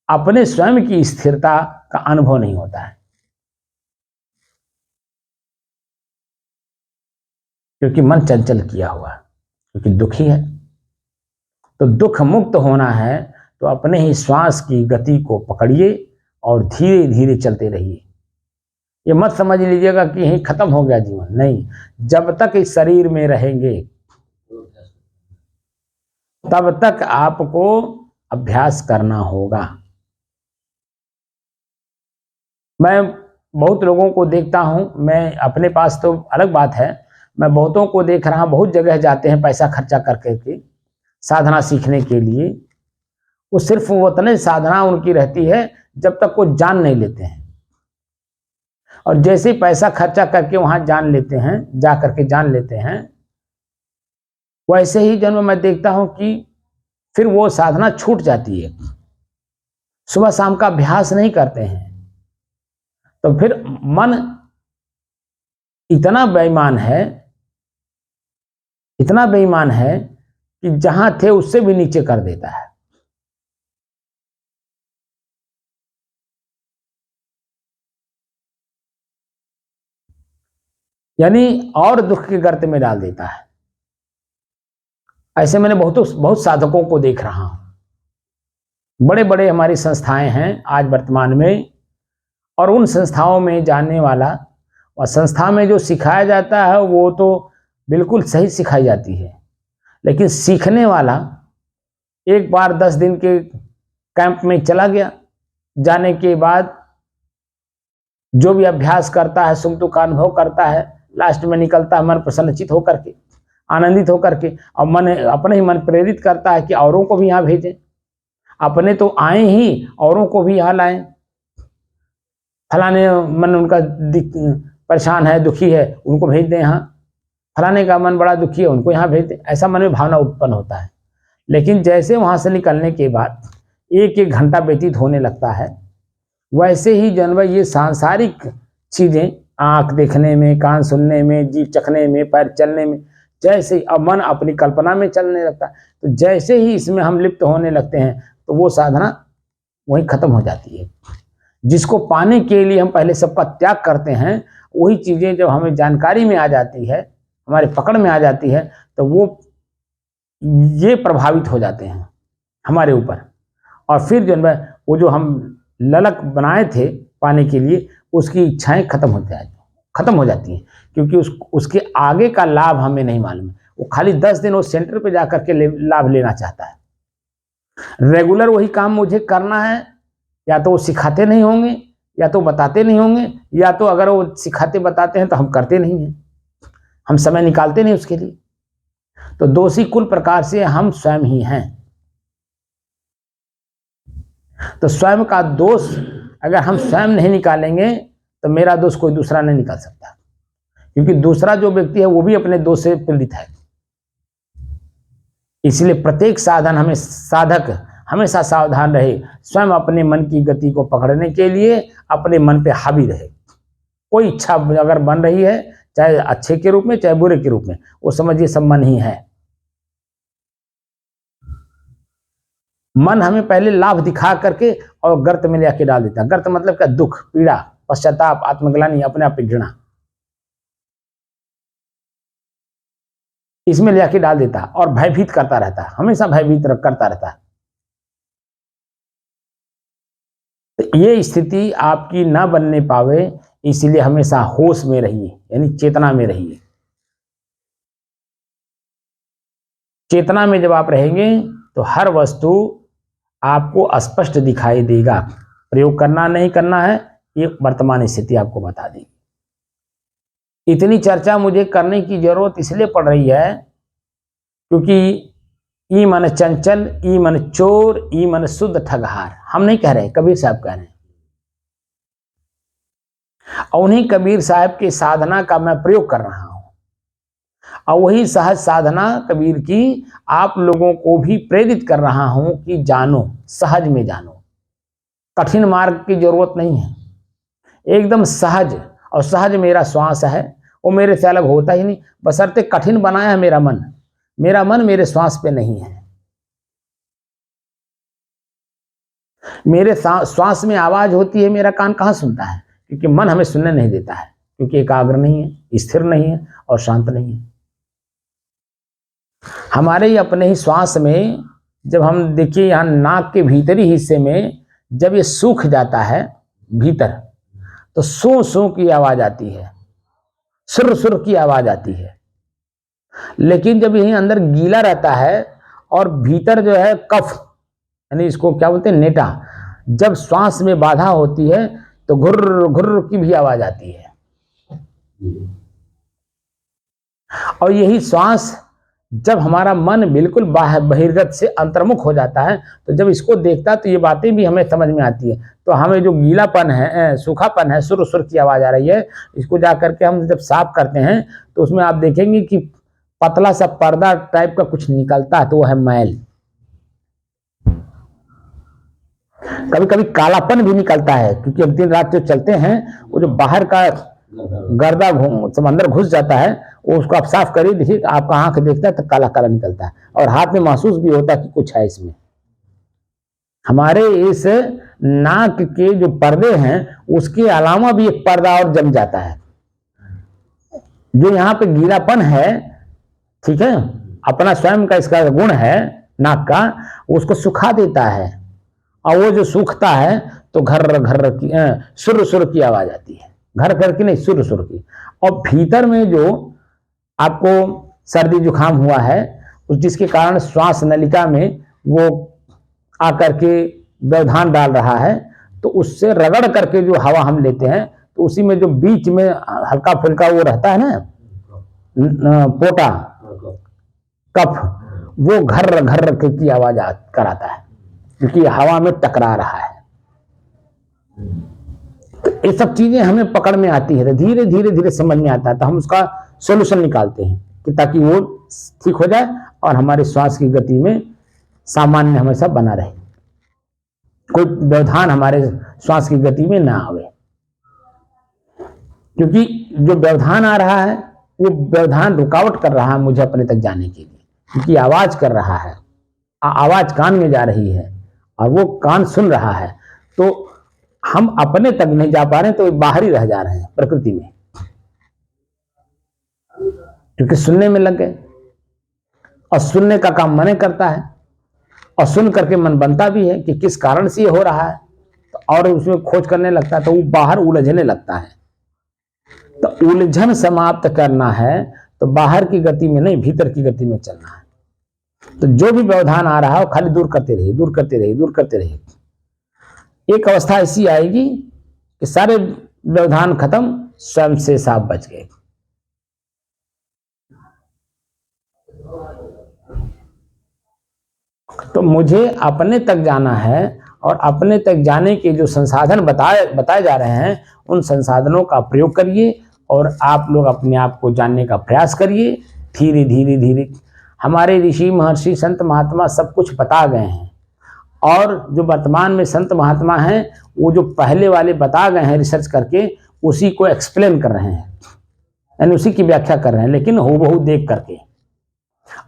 अपने स्वयं की स्थिरता का अनुभव नहीं होता है, क्योंकि मन चंचल किया हुआ है, क्योंकि दुखी है। तो दुख मुक्त होना है तो अपने ही श्वास की गति को पकड़िए और धीरे धीरे चलते रहिए। ये मत समझ लीजिएगा कि यही खत्म हो गया जीवन, नहीं। जब तक इस शरीर में रहेंगे तब तक आपको अभ्यास करना होगा। मैं बहुत लोगों को देखता हूं, मैं अपने पास तो अलग बात है, मैं बहुतों को देख रहा हूं, बहुत जगह जाते हैं पैसा खर्चा करके के साधना सीखने के लिए। वो सिर्फ उतने साधना उनकी रहती है जब तक वो जान नहीं लेते हैं। और जैसे ही पैसा खर्चा करके वहां जान लेते हैं, जा करके जान लेते हैं, वैसे ही जन्म मैं देखता हूं कि फिर वो साधना छूट जाती है। सुबह शाम का अभ्यास नहीं करते हैं, तो फिर मन इतना बेईमान है, इतना बेईमान है कि जहां थे उससे भी नीचे कर देता है। यानी और दुख के गर्त में डाल देता है। ऐसे मैंने बहुत साधकों को देख रहा हूं। बड़े बड़े हमारी संस्थाएं हैं आज वर्तमान में, और उन संस्थाओं में जाने वाला और संस्था में जो सिखाया जाता है वो तो बिल्कुल सही सिखाई जाती है, लेकिन सीखने वाला एक बार 10 दिन के कैंप में चला गया, जाने के बाद जो भी अभ्यास करता है, सुख दुख का अनुभव करता है, लास्ट में निकलता है मन प्रसन्नचित होकर के, आनंदित होकर के। और मन अपने ही मन प्रेरित करता है कि औरों को भी यहाँ भेजें, अपने तो आए ही औरों को भी यहाँ लाएं। फलाने मन उनका परेशान है, दुखी है, उनको भेज दें यहाँ। फलाने का मन बड़ा दुखी है, उनको यहाँ भेज दें। ऐसा मन में भावना उत्पन्न होता है। लेकिन जैसे वहां से निकलने के बाद 1-1 घंटा व्यतीत होने लगता है, वैसे ही जन्म ये सांसारिक चीजें, आंख देखने में, कान सुनने में, जीभ चखने में, पैर चलने में, जैसे ही अब मन अपनी कल्पना में चलने लगता है, तो जैसे ही इसमें हम लिप्त होने लगते हैं तो वो साधना वहीं खत्म हो जाती है। जिसको पाने के लिए हम पहले सबका त्याग करते हैं, वही चीजें जब हमें जानकारी में आ जाती है, हमारे पकड़ में आ जाती है, तो वो ये प्रभावित हो जाते हैं हमारे ऊपर। और फिर जो है वो जो हम ललक बनाए थे पाने के लिए, उसकी इच्छाएं खत्म हो जाती हैं, क्योंकि उसके आगे का लाभ हमें नहीं मालूम है। वो खाली 10 दिन उस सेंटर पे जाकर के लाभ लेना चाहता है। रेगुलर वही काम मुझे करना है, या तो वो सिखाते नहीं होंगे, या तो बताते नहीं होंगे, या तो अगर वो सिखाते बताते हैं तो हम करते नहीं हैं, हम समय निकालते नहीं उसके लिए। तो दोषी कुल प्रकार से हम स्वयं ही हैं। तो स्वयं का दोष अगर हम स्वयं नहीं निकालेंगे तो मेरा दोष कोई दूसरा नहीं निकाल सकता, क्योंकि दूसरा जो व्यक्ति है वो भी अपने दोष से पीड़ित है। इसलिए प्रत्येक साधक हमेशा सावधान रहे, स्वयं अपने मन की गति को पकड़ने के लिए अपने मन पे हावी रहे। कोई इच्छा अगर बन रही है, चाहे अच्छे के रूप में चाहे बुरे के रूप में, वो समझिए सब मन ही है। मन हमें पहले लाभ दिखा करके और गर्त में ले आके डाल देता है। गर्त मतलब क्या? दुख, पीड़ा, पश्चाताप, आत्मग्लानि, अपने आप पे घृणा, इसमें ले आके डाल देता है और भयभीत करता रहता है, हमेशा भयभीत करता रहता है। तो ये स्थिति आपकी ना बनने पावे, इसलिए हमेशा होश में रहिए, यानी चेतना में रहिए। चेतना में जब आप रहेंगे तो हर वस्तु आपको स्पष्ट दिखाई देगा। प्रयोग करना नहीं करना है, ये वर्तमान स्थिति आपको बता देगी। इतनी चर्चा मुझे करने की जरूरत इसलिए पड़ रही है क्योंकि ई मन चंचल, ई मन चोर, ई मन शुद्ध ठगहार, हम नहीं कह रहे, कबीर साहब कह रहे हैं। और उन्हीं कबीर साहब के साधना का मैं प्रयोग कर रहा हूं, और वही सहज साधना कबीर की आप लोगों को भी प्रेरित कर रहा हूं कि जानो, सहज में जानो। कठिन मार्ग की जरूरत नहीं है, एकदम सहज। और सहज मेरा श्वास है, वो मेरे से अलग होता ही नहीं, बशर्ते कठिन बनाया है मेरा मन। मेरा मन मेरे श्वास पे नहीं है। मेरे श्वास में आवाज होती है, मेरा कान कहाँ सुनता है? क्योंकि मन हमें सुनने नहीं देता है, क्योंकि एकाग्र नहीं है, स्थिर नहीं है और शांत नहीं है। हमारे ही अपने ही श्वास में जब हम देखिए, यहाँ नाक के भीतरी हिस्से में जब ये सूख जाता है भीतर, तो सू सू की आवाज आती है, सुर सुर की आवाज आती है। लेकिन जब यहीं अंदर गीला रहता है और भीतर जो है कफ, यानी इसको क्या बोलते हैं, नेटा, जब श्वास में बाधा होती है तो घुर्र घुर्र की भी आवाज आती है। और यही श्वास जब हमारा मन बिल्कुल बहिर्गत से अंतर्मुख हो जाता है, तो जब इसको देखता है तो ये बातें भी हमें समझ में आती है। तो हमें जो गीलापन है, सूखापन है, सुर सुर की आवाज आ रही है, इसको जा करके हम जब साफ करते हैं तो उसमें आप देखेंगे कि पतला सा पर्दा टाइप का कुछ निकलता है, तो वो है मैल। कभी कभी कालापन भी निकलता है, क्योंकि अब दिन रात जो चलते हैं, वो जो बाहर का गर्दा सब अंदर घुस जाता है, वो उसको आप साफ करिए, देखिए आपका आंख देखता है तो काला काला निकलता है, और हाथ में महसूस भी होता है कि कुछ है इसमें। हमारे इस नाक के जो पर्दे हैं, उसके अलावा भी एक पर्दा और जम जाता है, जो यहाँ पे गीलापन है, ठीक है, अपना स्वयं का इसका गुण है नाक का, उसको सुखा देता है। और वो जो सूखता है तो घर्र घर्र की सुर सुर की आवाज आती है, घर घर की नहीं, सुर सुर की। और भीतर में जो आपको सर्दी जुकाम हुआ है, जिसके कारण श्वास नलिका में वो आकर के व्यवधान डाल रहा है, तो उससे रगड़ करके जो हवा हम लेते हैं, तो उसी में जो बीच में हल्का फुल्का वो रहता है ना, पोटा कफ, वो घर्र घर्र की आवाज कराता है, क्योंकि हवा में टकरा रहा है। तो ये सब चीजें हमें पकड़ में आती है, तो धीरे धीरे धीरे समझ में आता है, तो हम उसका सॉल्यूशन निकालते हैं कि ताकि वो ठीक हो जाए और हमारे श्वास की गति में सामान्य हमेशा बना रहे, कोई व्यवधान हमारे श्वास की गति में ना आवे। क्योंकि जो व्यवधान आ रहा है, वो व्यवधान रुकावट कर रहा है मुझे अपने तक जाने के लिए, क्योंकि आवाज कर रहा है, आवाज कान में जा रही है और वो कान सुन रहा है, तो हम अपने तक नहीं जा पा रहे हैं, तो बाहर ही रह जा रहे हैं प्रकृति में, क्योंकि सुनने में लग गए। और सुनने का काम मन करता है, और सुन करके मन बनता भी है कि किस कारण से ये हो रहा है, तो और उसमें खोज करने लगता है, तो वो बाहर उलझने लगता है। तो उलझन समाप्त करना है तो बाहर की गति में नहीं, भीतर की गति में चलना है। तो जो भी व्यवधान आ रहा है, वो खाली दूर करते रहिए, दूर करते रहिए, दूर करते रहिए। एक अवस्था ऐसी आएगी कि सारे व्यवधान खत्म, स्वयं से साफ बच गए। तो मुझे अपने तक जाना है, और अपने तक जाने के जो संसाधन बताए जा रहे हैं, उन संसाधनों का प्रयोग करिए और आप लोग अपने आप को जानने का प्रयास करिए। धीरे धीरे धीरे हमारे ऋषि महर्षि संत महात्मा सब कुछ बता गए हैं, और जो वर्तमान में संत महात्मा हैं वो जो पहले वाले बता गए हैं रिसर्च करके, उसी को एक्सप्लेन कर रहे हैं, यानी उसी की व्याख्या कर रहे हैं, लेकिन हूबहू देख करके।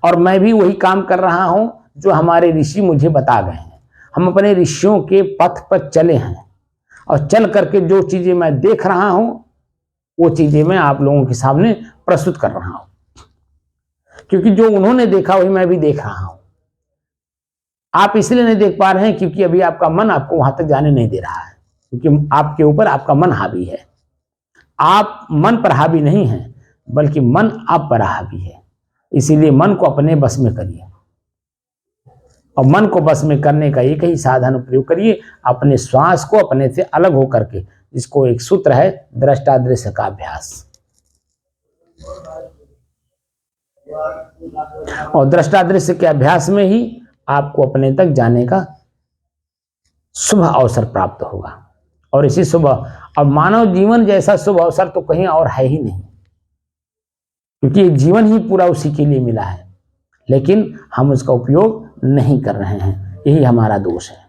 और मैं भी वही काम कर रहा हूं जो हमारे ऋषि मुझे बता गए हैं। हम अपने ऋषियों के पथ पर चले हैं और चल करके जो चीजें मैं देख रहा हूं वो चीजें मैं आप लोगों के सामने प्रस्तुत कर रहा हूं, क्योंकि जो उन्होंने देखा वही मैं भी देख रहा हूं। आप इसलिए नहीं देख पा रहे हैं क्योंकि अभी आपका मन आपको वहां तक जाने नहीं दे रहा है, क्योंकि आपके ऊपर आपका मन हावी है। आप मन पर हावी नहीं है, बल्कि मन आप पर हावी है। इसीलिए मन को अपने बस में करिए, और मन को बस में करने का एक ही साधन प्रयोग करिए, अपने श्वास को अपने से अलग होकर के, जिसको एक सूत्र है दृष्टादृश्य का अभ्यास। और दृष्टादृश्य के अभ्यास में ही आपको अपने तक जाने का शुभ अवसर प्राप्त होगा। और इसी शुभ, अब मानव जीवन जैसा शुभ अवसर तो कहीं और है ही नहीं, क्योंकि जीवन ही पूरा उसी के लिए मिला है, लेकिन हम उसका उपयोग नहीं कर रहे हैं। यही हमारा दोष है।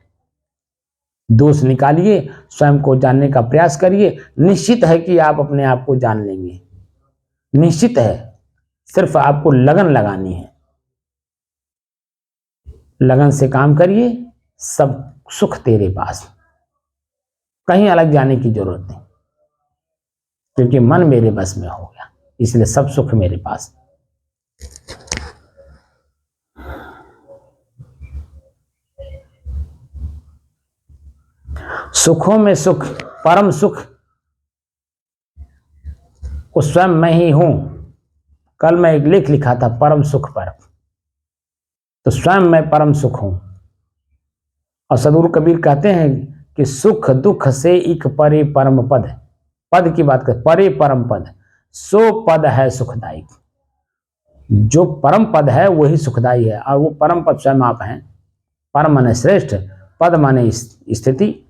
दोष निकालिए, स्वयं को जानने का प्रयास करिए। निश्चित है कि आप अपने आप को जान लेंगे, निश्चित है। सिर्फ आपको लगन लगानी है, लगन से काम करिए, सब सुख तेरे पास, कहीं अलग जाने की जरूरत नहीं, क्योंकि मन मेरे बस में हो गया, इसलिए सब सुख मेरे पास। सुखों में सुख, परम सुख वो स्वयं मैं ही हूं। कल मैं एक लेख लिखा था परम सुख पर, तो स्वयं मैं परम सुख हूं। और सदगुरु कबीर कहते हैं कि सुख दुख से एक परे परम पद, पद की बात कर, परे परम पद, सो पद है सुखदायी। जो परम पद है वही सुखदायी है, और वो परम पद स्वयं आप हैं। परम माने श्रेष्ठ, पद माने स्थिति।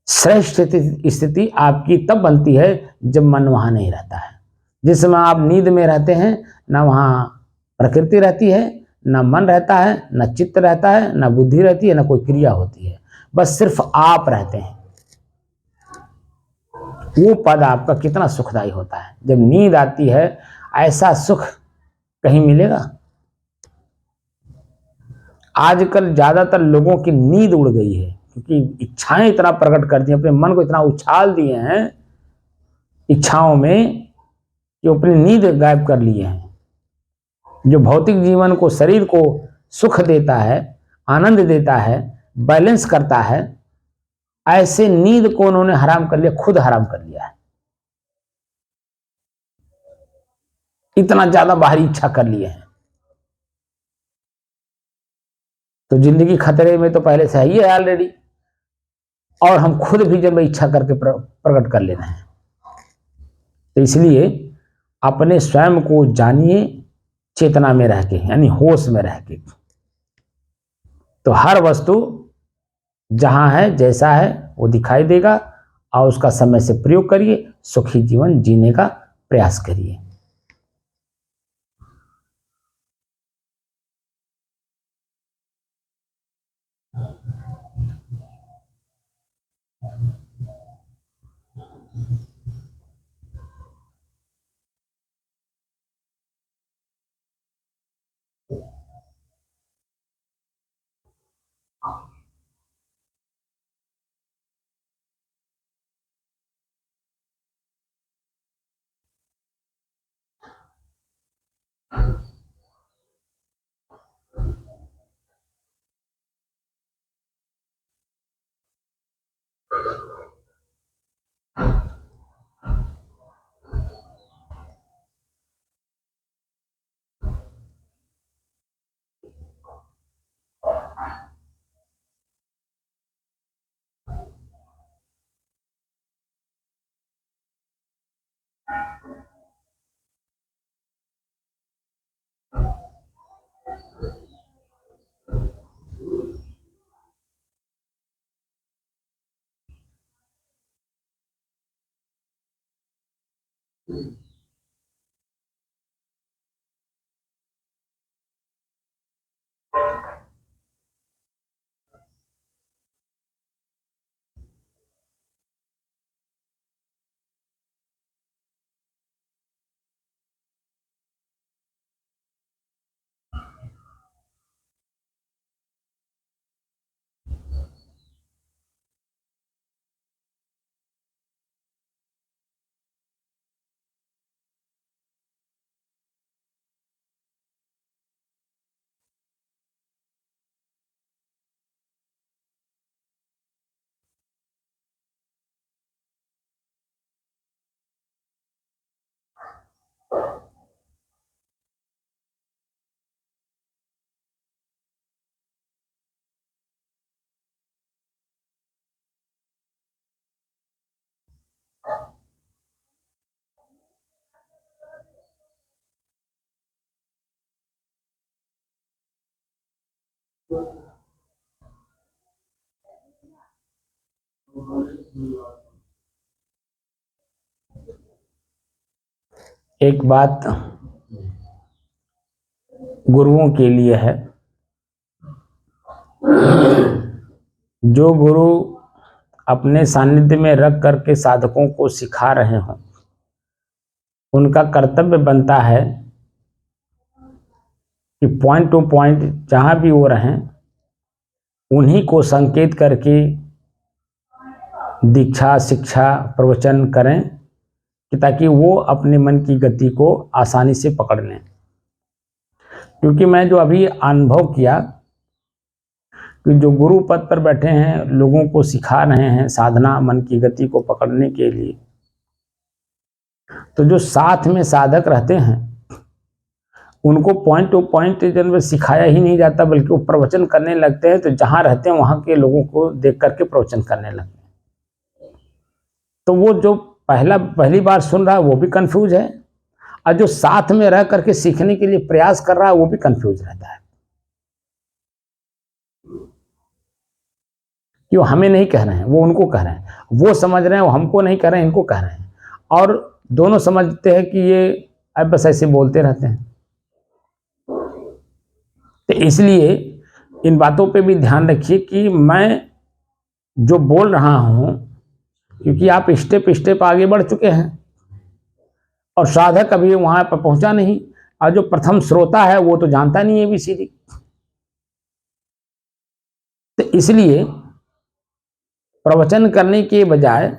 श्रेष्ठ स्थिति आपकी तब बनती है जब मन वहां नहीं रहता है। जिस समय आप नींद में रहते हैं, ना वहां प्रकृति रहती है, ना मन रहता है, ना चित्त रहता है, ना बुद्धि रहती है, ना कोई क्रिया होती है, बस सिर्फ आप रहते हैं। वो पद आपका कितना सुखदायी होता है। जब नींद आती है, ऐसा सुख कहीं मिलेगा? आजकल ज्यादातर लोगों की नींद उड़ गई है, क्योंकि इच्छाएं इतना प्रकट कर दी, अपने मन को इतना उछाल दिए हैं इच्छाओं में कि अपनी नींद गायब कर लिए हैं। जो भौतिक जीवन को, शरीर को सुख देता है, आनंद देता है, बैलेंस करता है, ऐसे नींद को उन्होंने हराम कर लिया, खुद हराम कर लिया है। इतना ज्यादा बाहरी इच्छा कर लिए हैं, तो जिंदगी खतरे में तो पहले से ही है ऑलरेडी, और हम खुद भी जब इच्छा करके प्रकट कर लेना है। तो इसलिए अपने स्वयं को जानिए, चेतना में रह के, यानी होश में रह के। तो हर वस्तु जहां है, जैसा है, वो दिखाई देगा, और उसका समय से प्रयोग करिए, सुखी जीवन जीने का प्रयास करिए। एक बात गुरुओं के लिए है, जो गुरु अपने सानिध्य में रख करके साधकों को सिखा रहे हों, उनका कर्तव्य बनता है कि पॉइंट टू पॉइंट जहां भी वो रहें उन्हीं को संकेत करके दीक्षा शिक्षा प्रवचन करें कि ताकि वो अपने मन की गति को आसानी से पकड़ लें। क्योंकि मैं जो अभी अनुभव किया कि जो गुरु पद पर बैठे हैं लोगों को सिखा रहे हैं साधना मन की गति को पकड़ने के लिए, तो जो साथ में साधक रहते हैं उनको पॉइंट टू पॉइंट जब सिखाया ही नहीं जाता, बल्कि वो प्रवचन करने लगते हैं तो जहां रहते हैं वहां के लोगों को देख करके प्रवचन करने लगते हैं। तो वो जो पहली बार सुन रहा है वो भी कंफ्यूज है, और जो साथ में रह करके सीखने के लिए प्रयास कर रहा है वो भी कंफ्यूज रहता है कि वो हमें नहीं कह रहे हैं, वो उनको कह रहे हैं, वो समझ रहे हैं, वो हमको नहीं कह रहे हैं, इनको कह रहे हैं, और दोनों समझते हैं कि ये अब बस ऐसे बोलते रहते हैं। तो इसलिए इन बातों पे भी ध्यान रखिए कि मैं जो बोल रहा हूं, क्योंकि आप स्टेप स्टेप आगे बढ़ चुके हैं और साधक अभी वहां पर पहुंचा नहीं, और जो प्रथम श्रोता है वो तो जानता नहीं है ABCD। तो इसलिए प्रवचन करने के बजाय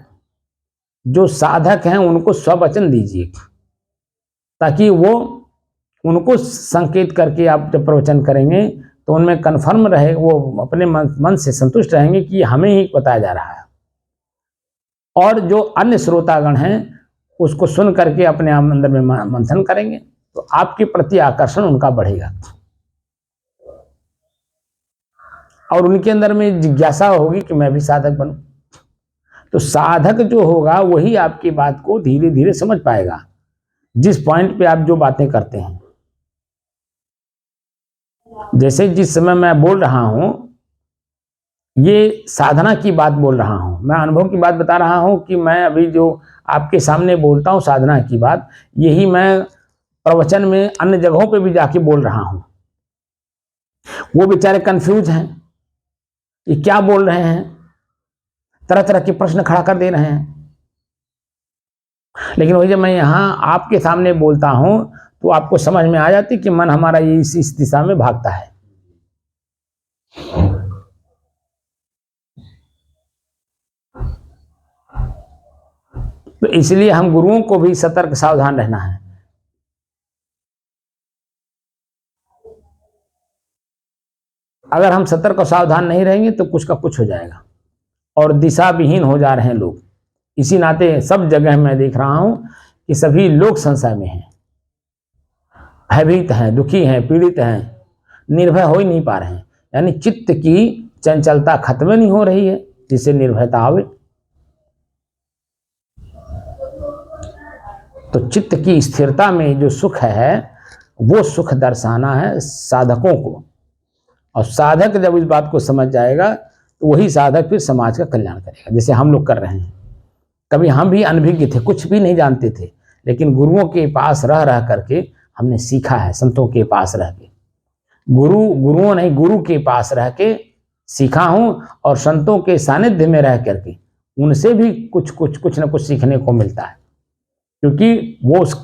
जो साधक हैं उनको स्ववचन दीजिए, ताकि वो उनको संकेत करके आप जब प्रवचन करेंगे तो उनमें कन्फर्म रहे, वो अपने मन से संतुष्ट रहेंगे कि हमें ही बताया जा रहा है, और जो अन्य श्रोतागण हैं उसको सुन करके अपने अंदर में मंथन करेंगे तो आपके प्रति आकर्षण उनका बढ़ेगा और उनके अंदर में जिज्ञासा होगी कि मैं भी साधक बनूं। तो साधक जो होगा वही आपकी बात को धीरे धीरे समझ पाएगा, जिस पॉइंट पे आप जो बातें करते हैं। जैसे जिस समय मैं बोल रहा हूं ये साधना की बात बोल रहा हूं, मैं अनुभव की बात बता रहा हूं कि मैं अभी जो आपके सामने बोलता हूं साधना की बात, यही मैं प्रवचन में अन्य जगहों पे भी जाके बोल रहा हूं। वो बेचारे कंफ्यूज हैं, ये क्या बोल रहे हैं, तरह तरह के प्रश्न खड़ा कर दे रहे हैं। लेकिन वही जब मैं यहां आपके सामने बोलता हूं तो आपको समझ में आ जाती कि मन हमारा ये इस दिशा में भागता है। तो इसलिए हम गुरुओं को भी सतर्क सावधान रहना है। अगर हम सतर्क और सावधान नहीं रहेंगे तो कुछ का कुछ हो जाएगा और दिशा विहीन हो जा रहे हैं लोग। इसी नाते सब जगह मैं देख रहा हूं कि सभी लोग संशय में हैं, भयभीत हैं, दुखी हैं, पीड़ित हैं, निर्भय हो ही नहीं पा रहे हैं। यानी चित्त की चंचलता खत्म नहीं हो रही है जिससे निर्भयता आवे। तो चित्त की स्थिरता में जो सुख है वो सुख दर्शाना है साधकों को, और साधक जब इस बात को समझ जाएगा तो वही साधक फिर समाज का कल्याण करेगा, जैसे हम लोग कर रहे हैं। कभी हम भी अनभिज्ञ थे, कुछ भी नहीं जानते थे, लेकिन गुरुओं के पास रह रह करके हमने सीखा है। संतों के पास रह के, गुरुओं नहीं, गुरु के पास रह के सीखा हूं, और संतों के सानिध्य में रह करके उनसे भी कुछ न कुछ सीखने को मिलता है, क्योंकि वो उस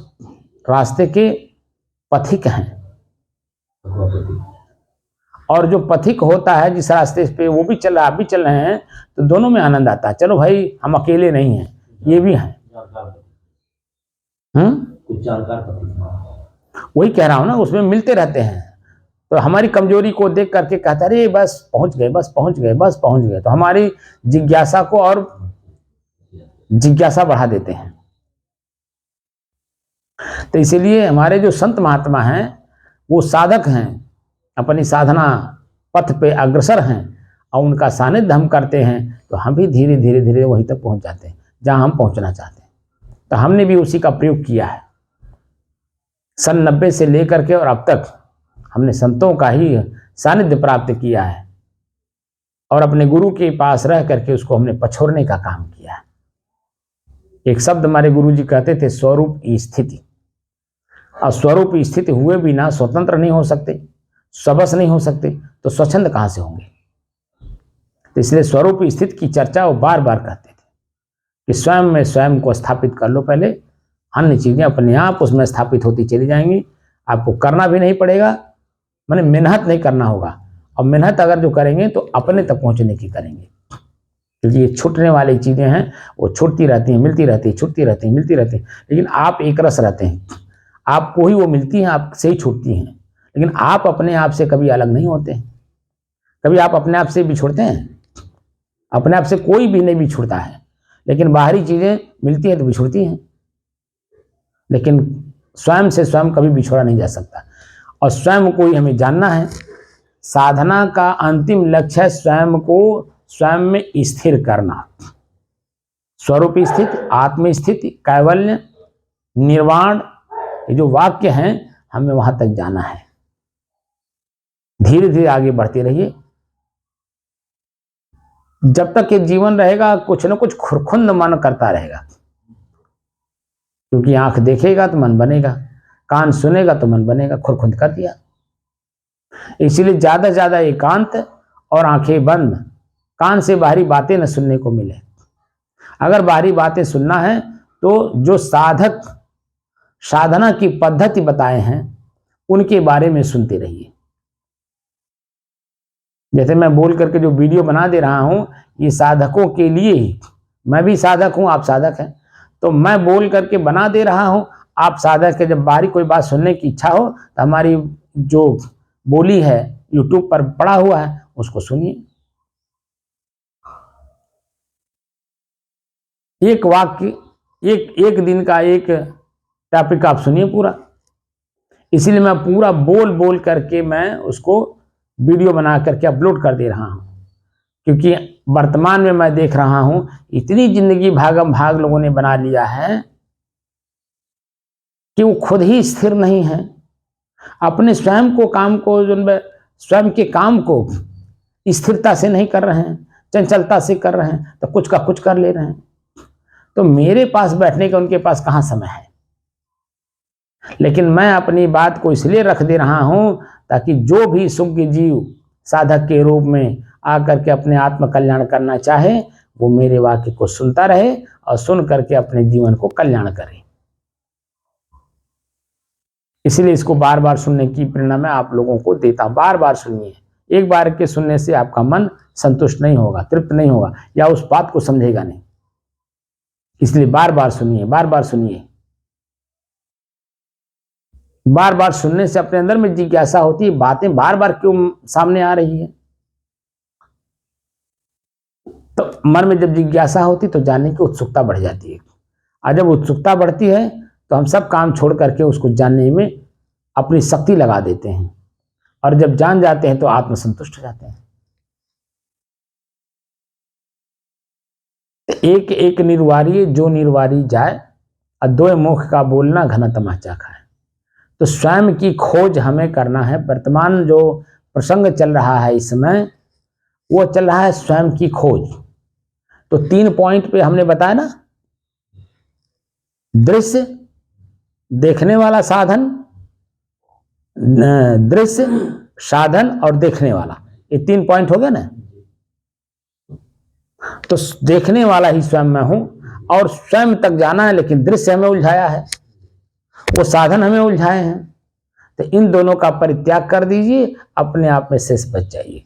रास्ते के पथिक हैं। और जो पथिक होता है जिस रास्ते पे वो भी चल रहा, आप भी चल रहे हैं, तो दोनों में आनंद आता है। चलो भाई हम अकेले नहीं हैं, ये भी हैं। वही कह रहा हूं ना, उसमें मिलते रहते हैं। तो हमारी कमजोरी को देख करके कहता अरे बस पहुंच गए, बस पहुंच गए, बस पहुंच गए, तो हमारी जिज्ञासा को और जिज्ञासा बढ़ा देते हैं। तो इसीलिए हमारे जो संत महात्मा हैं वो साधक हैं, अपनी साधना पथ पे अग्रसर हैं, और उनका सानिध्य हम करते हैं तो हम भी धीरे धीरे धीरे वहीं तक पहुंच जाते हैं जहां हम पहुंचना चाहते हैं। तो हमने भी उसी का प्रयोग किया है। सन 90 से लेकर के और अब तक हमने संतों का ही सानिध्य प्राप्त किया है और अपने गुरु के पास रह करके उसको हमने पछोड़ने का काम किया है। एक शब्द हमारे गुरु जी कहते थे, स्वरूप स्थिति। और स्वरूप स्थिति हुए बिना स्वतंत्र नहीं हो सकते, स्वबस नहीं हो सकते, तो स्वच्छंद कहां से होंगे। तो इसलिए स्वरूप स्थिति की चर्चा वो बार बार कहते थे कि स्वयं में स्वयं को स्थापित कर लो पहले, अन्य चीजें अपने आप उसमें स्थापित होती चली जाएंगी। आपको करना भी नहीं पड़ेगा, माने मेहनत नहीं करना होगा। और मेहनत अगर जो करेंगे तो अपने तक पहुंचने की करेंगे, क्योंकि ये छूटने वाली चीजें हैं, वो छूटती रहती हैं, मिलती रहती है, छूटती रहती है, मिलती रहती है। लेकिन आप एक रस रहते हैं, आपको ही वो मिलती हैं, आपसे ही छूटती हैं। लेकिन आप अपने आप से कभी अलग नहीं होते हैं। कभी आप अपने आप से बिछुड़ते हैं? अपने आप से कोई भी नहीं बिछुड़ता है, लेकिन बाहरी चीजें मिलती हैं तो बिछुड़ती हैं। लेकिन स्वयं से स्वयं कभी बिछोड़ा नहीं जा सकता। और स्वयं को ही हमें जानना है। साधना का अंतिम लक्ष्य है स्वयं को स्वयं में स्थिर करना। स्वरूप स्थिति, आत्म स्थिति, कैवल्य, निर्वाण, ये जो वाक्य हैं, हमें वहां तक जाना है। धीरे धीरे आगे बढ़ते रहिए। जब तक ये जीवन रहेगा कुछ न कुछ खुरखुंद मन करता रहेगा, क्योंकि आंख देखेगा तो मन बनेगा, कान सुनेगा तो मन बनेगा, खुरखुंद कर दिया। इसलिए ज्यादा से ज्यादा एकांत और आंखें बंद, कान से बाहरी बातें न सुनने को मिले। अगर बाहरी बातें सुनना है तो जो साधक साधना की पद्धति बताए हैं उनके बारे में सुनते रहिए। जैसे मैं बोल करके जो वीडियो बना दे रहा हूं, ये साधकों के लिए ही। मैं भी साधक हूं, आप साधक हैं, तो मैं बोल करके बना दे रहा हूं, आप साधक है। जब बाहरी कोई बात सुनने की इच्छा हो तो हमारी जो बोली है यूट्यूब पर पड़ा हुआ है, उसको सुनिए। एक वाक्य, एक एक दिन का एक टॉपिक आप सुनिए पूरा। इसीलिए मैं पूरा बोल बोल करके मैं उसको वीडियो बना करके अपलोड कर दे रहा हूं, क्योंकि वर्तमान में मैं देख रहा हूं इतनी जिंदगी भागम भाग लोगों ने बना लिया है कि वो खुद ही स्थिर नहीं है। अपने स्वयं को काम को जो स्वयं के काम को स्थिरता से नहीं कर रहे हैं, चंचलता से कर रहे हैं, तो कुछ का कुछ कर ले रहे हैं। तो मेरे पास बैठने का उनके पास कहां समय है। लेकिन मैं अपनी बात को इसलिए रख दे रहा हूं ताकि जो भी सुज्ञ जीव साधक के रूप में आकर के अपने आत्म कल्याण करना चाहे, वो मेरे वाक्य को सुनता रहे और सुन करके अपने जीवन को कल्याण करे। इसलिए इसको बार बार सुनने की प्रेरणा मैं आप लोगों को देता हूं। बार बार सुनिए। एक बार के सुनने से आपका मन संतुष्ट नहीं होगा, तृप्त नहीं होगा, या उस बात को समझेगा नहीं। इसलिए बार बार सुनिए, बार बार सुनिए। बार बार सुनने से अपने अंदर में जिज्ञासा होती है, बातें बार बार क्यों सामने आ रही है। तो मन में जब जिज्ञासा होती तो जानने की उत्सुकता बढ़ जाती है। और जब उत्सुकता बढ़ती है तो हम सब काम छोड़ करके उसको जानने में अपनी शक्ति लगा देते हैं, और जब जान जाते हैं तो आत्मसंतुष्ट हो जाते हैं। एक एक निर्वारी जो निर्वारी जाए, अद्वय मुख का बोलना घना तमाचा खाए। तो स्वयं की खोज हमें करना है। वर्तमान जो प्रसंग चल रहा है इस समय, वो चल रहा है स्वयं की खोज। तो 3 पॉइंट पे हमने बताया ना, दृश्य, देखने वाला साधन, दृश्य, साधन और देखने वाला, ये 3 पॉइंट हो गए ना। तो देखने वाला ही स्वयं मैं हूं, और स्वयं तक जाना है, लेकिन दृश्य हमें उलझाया है, वो साधन हमें उलझाए हैं। तो इन दोनों का परित्याग कर दीजिए, अपने आप में शेष बच जाइए।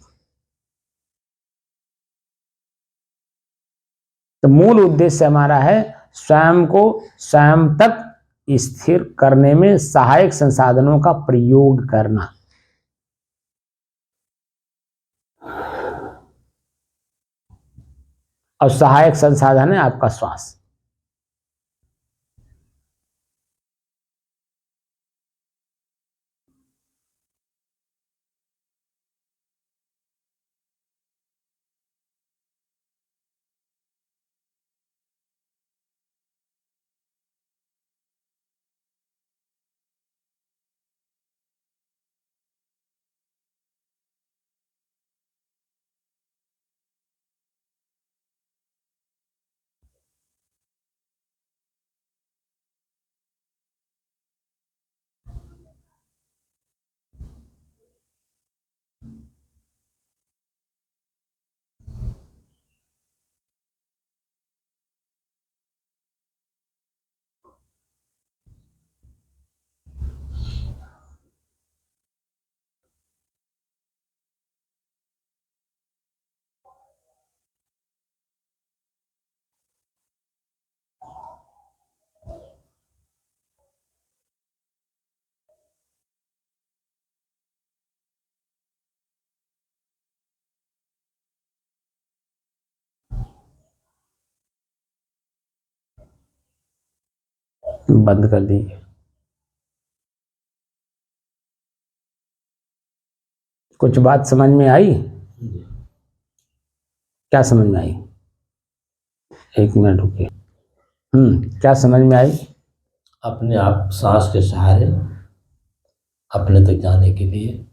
तो मूल उद्देश्य हमारा है स्वयं को स्वयं तक स्थिर करने में सहायक संसाधनों का प्रयोग करना। और सहायक संसाधन है आपका श्वास। बंद कर दीजिए। कुछ बात समझ में आई? क्या समझ में आई? एक मिनट रुकिए। क्या समझ में आई? अपने आप सांस के सहारे अपने तक जाने के लिए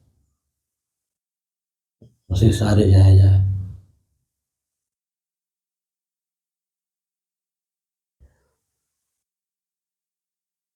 उसी सहारे जाया जाए।